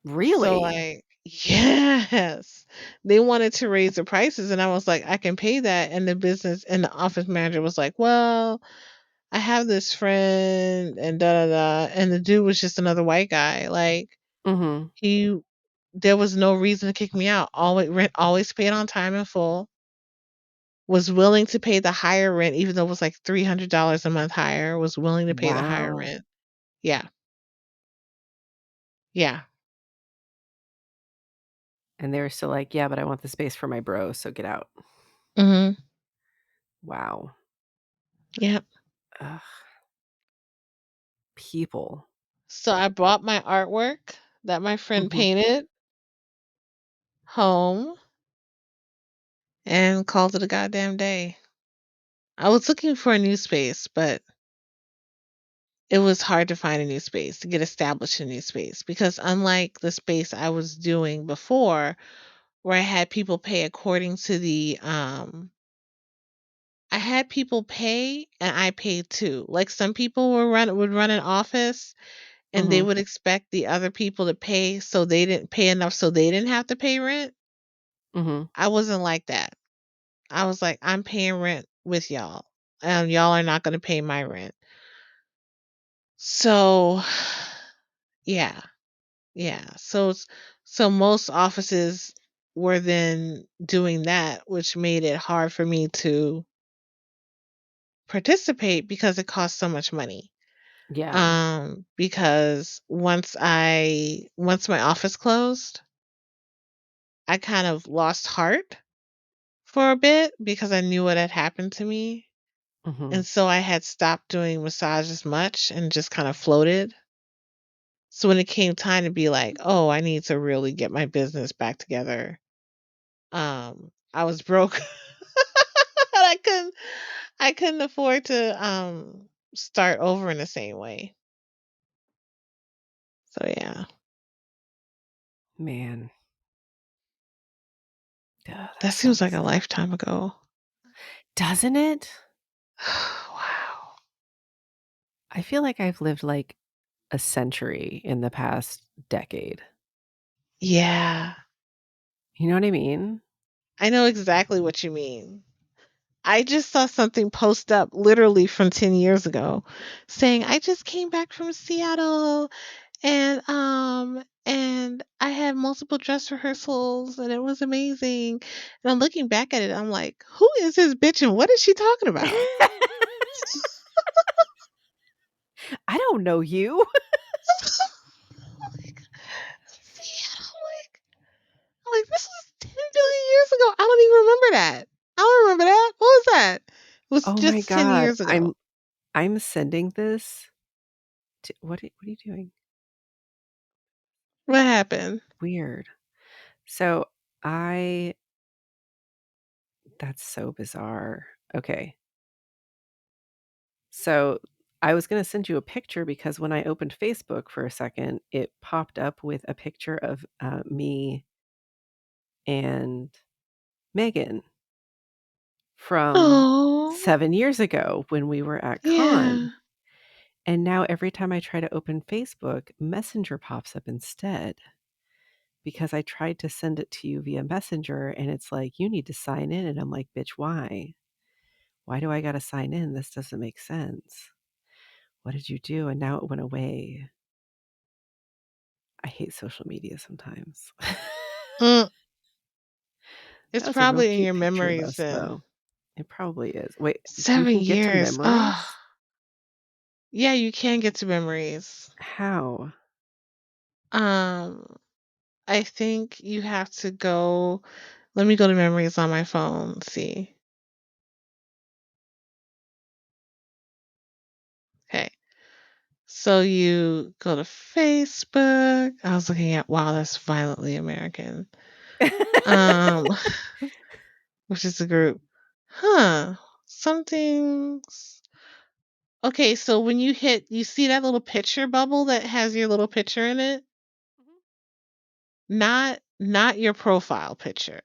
So, Really? like yes. They wanted to raise the prices, and I was like, "I can pay that," and the office manager was like, "Well, I have this friend and da da da," and the dude was just another white guy, like, Mhm. he there was no reason to kick me out. Always rent always paid on time in full, was willing to pay the higher rent even though it was, like, $300 a month higher, was willing to pay the higher Wow. rent. Yeah, yeah. And they were still like, "Yeah, but I want the space for my bro, so get out." Mhm. Wow. Yep. Ugh, people. So I brought my artwork that my friend Mhm. painted home and called it a goddamn day. I was looking for a new space, but it was hard to find a new space, to get established in a new space because unlike the space I was doing before where I had people pay according to I had people pay and I paid too. Like some people would run an office and they Mhm. would expect the other people to pay so they didn't pay enough so they didn't have to pay rent. Mhm. I wasn't like that. I was like, "I'm paying rent with y'all, and y'all are not gonna pay my rent." So, yeah, yeah. So most offices were then doing that, which made it hard for me to participate because it cost so much money. Yeah. Because once my office closed, I kind of lost heart for a bit because I knew what had happened to me. Mhm. And so I had stopped doing massage as much and just kind of floated. So when it came time to be like, "Oh, I need to really get my business back together," I was broke. I couldn't afford to start over in the same way. So yeah. Man. Ugh, that That seems like sucks. a lifetime ago. Doesn't it? Wow. I feel like I've lived, like, a century in the past decade. Yeah. You know what I mean? I know exactly what you mean. I just saw something post up literally from 10 years ago saying, "I just came back from Seattle and I had multiple dress rehearsals and it was amazing." And I'm looking back at it, I'm like, "Who is this bitch and what is she talking about?" don't know you." Like, see, I'm like, this was 10 billion years ago. I don't even remember that. I don't remember that. What was that? It was Oh my just 10 god. years ago. I'm sending this to what are you doing? What happened? Weird. So, I that's so bizarre. Okay. So, I was gonna send you a picture because when I opened Facebook for a second, it popped up with a picture of, me and Megan from Oh, 7 years ago when we were at yeah. con, and now every time I try to open Facebook, Messenger pops up instead because I tried to send it to you via Messenger, and it's like, "You need to sign in," and I'm like, "Bitch, why? Why do I gotta sign in? This doesn't make sense. What did you do?" And now it went away. I hate social media sometimes. Mm, That it's was a real probably in cute your picture of memories us, then. though. It probably is. Wait, you seven can get to years. Oh, memories? yeah, you can get to memories. How? Um, I think you have to go. Let me go to memories on my phone. See. Okay. So you go to Facebook. I was looking at, wow, that's violently American. Um, which is a group. Huh. Something's okay. So when you see that little picture bubble that has your little picture in it, Mhm. not your profile picture.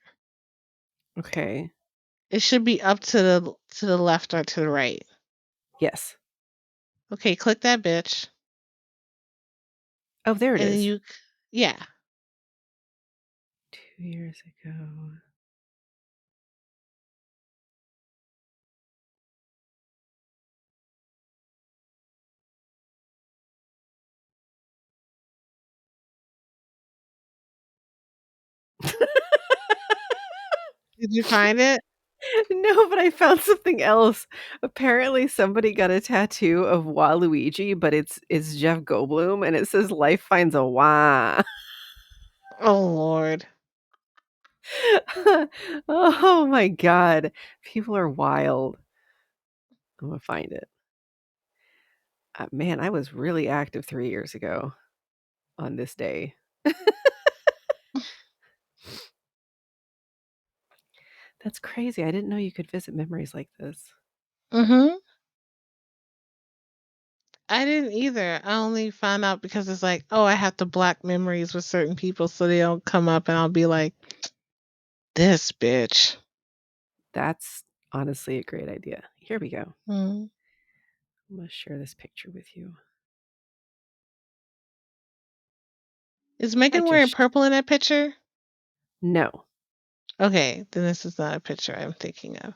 Okay. It should be up to the left or to the right. Yes. Okay, click that bitch, Oh, there it and then is. yeah. 2 years ago. Did you find it? No, but I found something else. Apparently, somebody got a tattoo of Waluigi, but it's Jeff Goldblum, and it says "Life finds a Wah." Oh Lord. Oh my god. People are wild. I'm gonna find it. Man, I was really active 3 years ago on this day. That's crazy. I didn't know you could visit memories like this. Mhm. I didn't either. I only found out because it's like, oh, I have to block memories with certain people so they don't come up, and I'll be like, this bitch. That's honestly a great idea. Here we go. Mm. I'm gonna share this picture with you. Is I Megan wearing just purple in that picture? no. Okay, then this is not a picture I'm thinking of.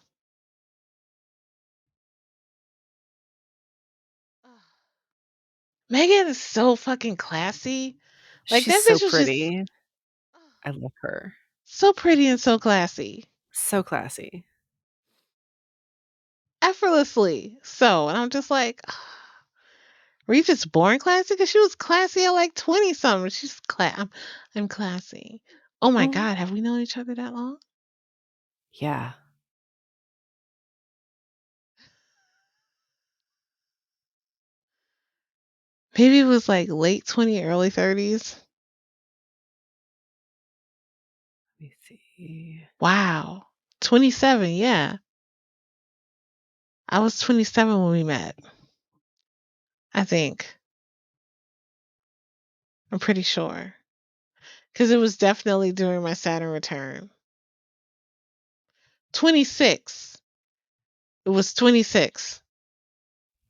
Megan is so fucking classy. Like She's that so bitch was just pretty. I love her. so pretty and so classy. So classy. Effortlessly. So, and I'm just like, were you just born classy? Because she was classy at like 20 something. She's I'm classy. Oh my Mhm. God, have we known each other that long? Yeah. Maybe it was like late 20, early 30s. Let me see. Wow. 27, yeah. I was 27 when we met, I think. I'm pretty sure. Because it was definitely during my Saturn return. 26. It was 26.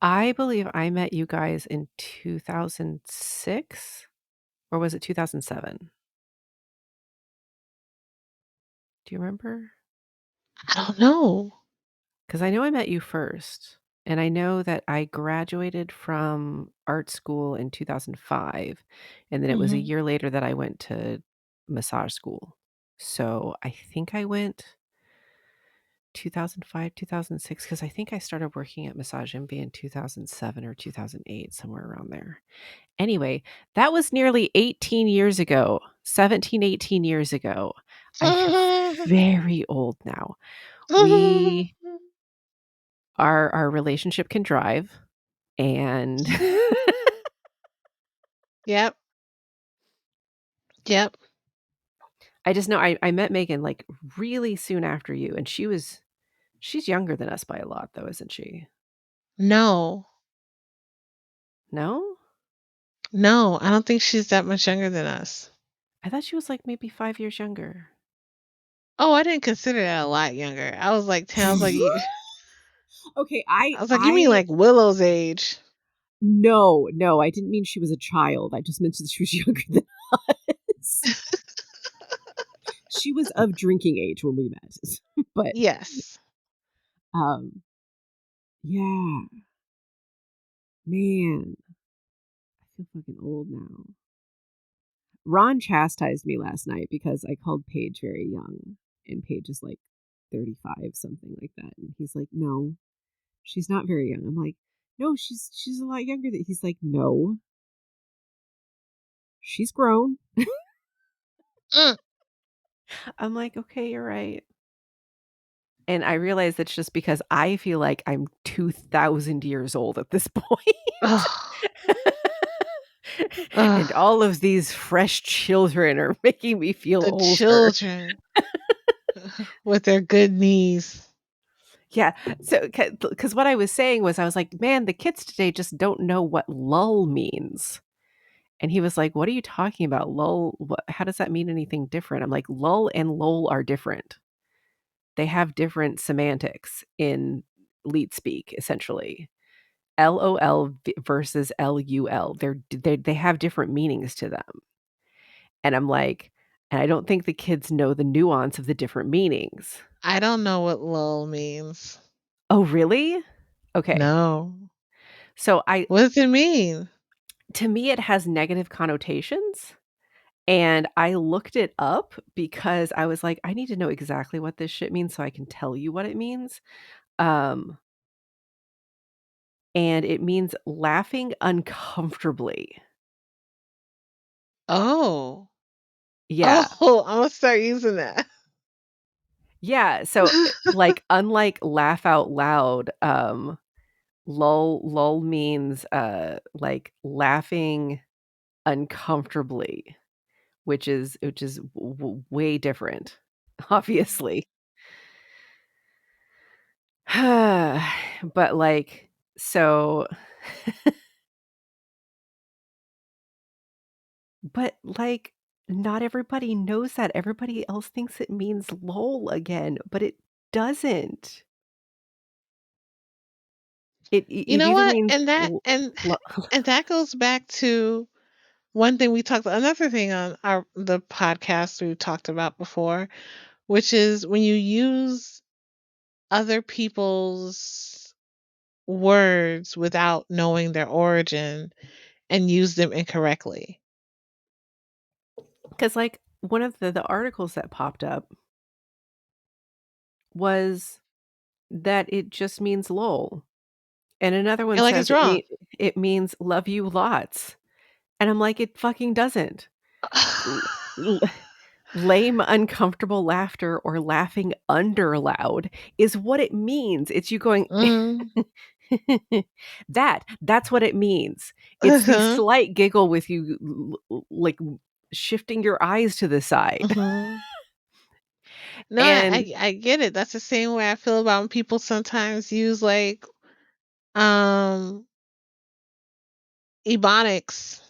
I believe I met you guys in 2006, or was it 2007? Do you remember? I don't know. Because I know I met you first, and I know that I graduated from art school in 2005, and then it was a Hmm. year later that I went to massage school. So I think I went 2005, 2006, because I think I started working at Massage Envy in 2007 or 2008, somewhere around there. Anyway, that was nearly 18 years ago, 17, 18 years ago. I feel very old now. We our relationship can drive, and Yep. Yep. I just know I met Megan, like, really soon after you, and she's younger than us by a lot, though, isn't she? No. No? No, I don't think she's that much younger than us. I thought she was, like, maybe 5 years younger. Oh, I didn't consider that a lot younger. I was like 10. I was like, Okay, I was like, you mean like Willow's age? no, no, I didn't mean she was a child. I just meant that she was younger than us. She was of drinking age when we met. But, Yes. um, yeah, man, I feel fucking old now. Ron chastised me last night because I called Paige very young, and Paige is, like, 35, something like that, and he's like, "No, she's not very young." I'm like, "No, she's a lot younger than." He's like, "No, she's grown." Mm. I'm like, "Okay, you're right." And I realize it's just because I feel like I'm 2,000 years old at this point. Ugh. Ugh. And all of these fresh children are making me feel The older. children with their good knees. Yeah, so because what I was saying was I was like, "Man, the kids today just don't know what lull means." And he was like, "What are you talking about? Lull, what how does that mean anything different?" I'm like, "Lull and lol are different. They have different semantics in leet speak, essentially. LOL versus LUL. They have different meanings to them." And I'm like, and I don't think the kids know the nuance of the different meanings. I don't know what lull means. Oh, really? Okay. No. So What does it mean? to me, it has negative connotations. And I looked it up because I was like, I need to know exactly what this shit means so I can tell you what it means. Um, and it means laughing uncomfortably. Oh. Yeah. Oh, I'm gonna start using that. Yeah. So, like, unlike laugh out loud, lull means like laughing uncomfortably, which is way different, obviously. But like, so but like, not everybody knows that. Everybody else thinks it means lol again, but it doesn't. You It know either what? means And that goes back to one thing we talked another thing on the podcast we talked about before, which is when you use other people's words without knowing their origin and use them incorrectly. because like one of the articles that popped up was that it just means lol. And another one And like says it's wrong. it means love you lots. And I'm like, it fucking doesn't. L- l- Lame, uncomfortable laughter or laughing under loud is what it means. It's you going, Mm. that's what it means. It's the Uh-huh. slight giggle with you like shifting your eyes to the side. Mhm. No, And I get it. That's the same way I feel about when people sometimes use like um ebonics.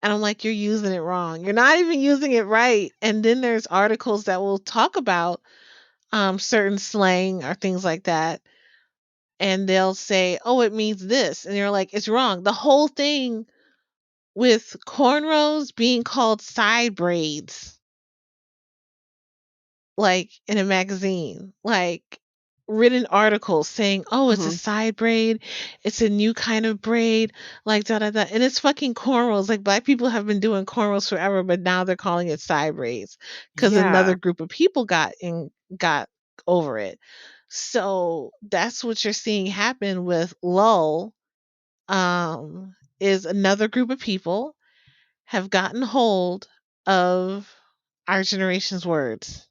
And I'm like, you're using it wrong. You're not even using it right. And then there's articles that will talk about certain slang or things like that. And they'll say, oh, it means this. And you're like, it's wrong. The whole thing with cornrows being called side braids, like in a magazine. Like written articles saying, "Oh, it's a Mhm. side braid, it's a new kind of braid, like da da da," and it's fucking cornrows. Like black people have been doing cornrows forever, but now they're calling it side braids because Yeah. another group of people got over it. So that's what you're seeing happen with lull. Is another group of people have gotten hold of our generation's words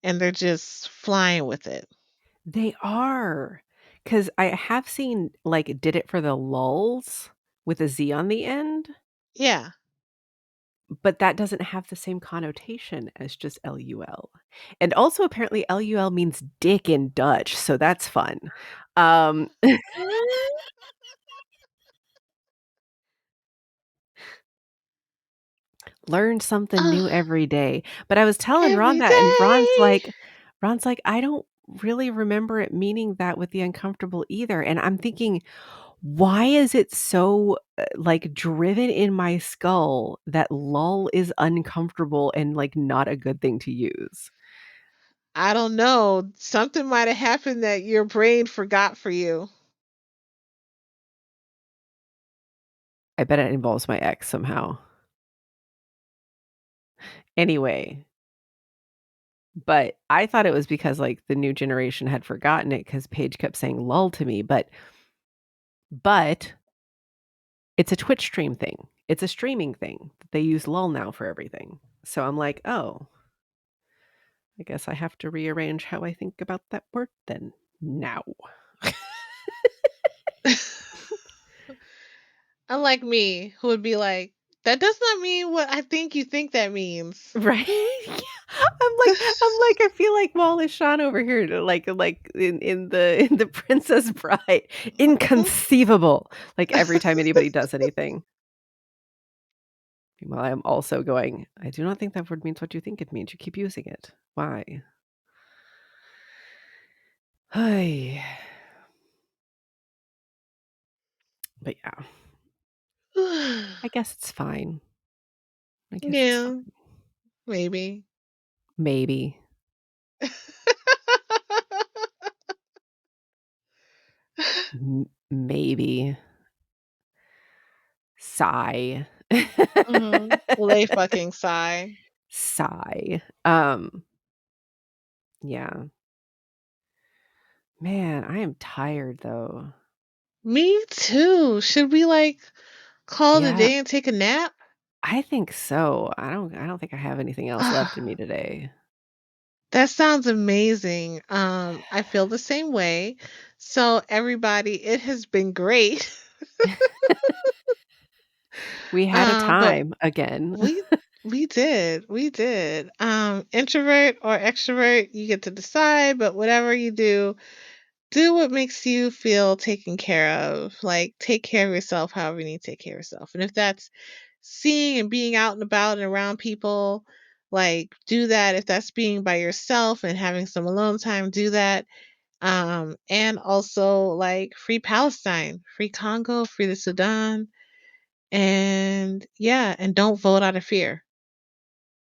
and they're just flying with it. They are, because I have seen, like, "Did it for the lulz" with a Z on the end, Yeah. but that doesn't have the same connotation as just LUL. And also apparently LUL means dick in Dutch, so that's fun. Um, learn something Oh, new every day. But I was telling Ron every that, and day. Ron's like, "I don't really remember it meaning that with the uncomfortable either." And I'm thinking, why is it so, like, driven in my skull that lull is uncomfortable and, like, not a good thing to use? I don't know. Something might have happened that your brain forgot for you. I bet it involves my ex somehow. Anyway, but I thought it was because, like, the new generation had forgotten it because Paige kept saying "lull" to me, but it's a Twitch stream thing. It's a streaming thing. They use lull now for everything. So I'm like, "Oh, I guess I have to rearrange how I think about that word then now." Unlike me, who would be like, that does not mean what I think you think that means. Right? Yeah. I'm like, I feel like Wallace Shawn over here to like in the Princess Bride. Inconceivable. Like every time anybody does anything. Meanwhile, I'm also going, I do not think that word means what you think it means. You keep using it. Why? Ay. But yeah, I guess it's fine. I guess it's Yeah, fine. maybe. Maybe. Maybe. Sigh. Lay fucking sigh. Sigh. Yeah. Man, I am tired though. Me too. Should we like call it a Yeah, day and take a nap? I think so. I don't think I have anything else left in me today. That sounds amazing. I feel the same way. So everybody, it has been great. We had a But time again. we we did. Introvert or extrovert, you get to decide, but whatever you do what makes you feel taken care of. Like take care of yourself however you need to take care of yourself. And if that's seeing and being out and about and around people, like do that. If that's being by yourself and having some alone time, do that. And also like free Palestine, free Congo, free the Sudan, and yeah, and don't vote out of fear.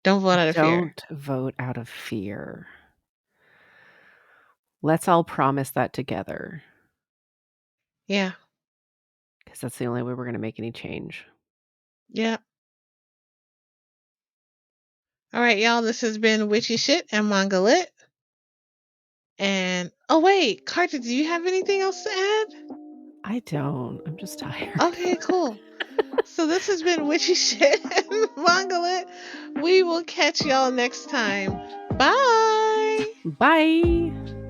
Don't vote out of fear. Don't vote out of fear. Let's all promise that together, Yeah, because that's the only way we're gonna make any change. yeah. All right, y'all. This has been Witchy Shit and Manga Lit. And oh wait, Carter, do you have anything else to add? I don't. I'm just tired. Okay, cool. So this has been Witchy Shit and Manga Lit. We will catch y'all next time. Bye. Bye.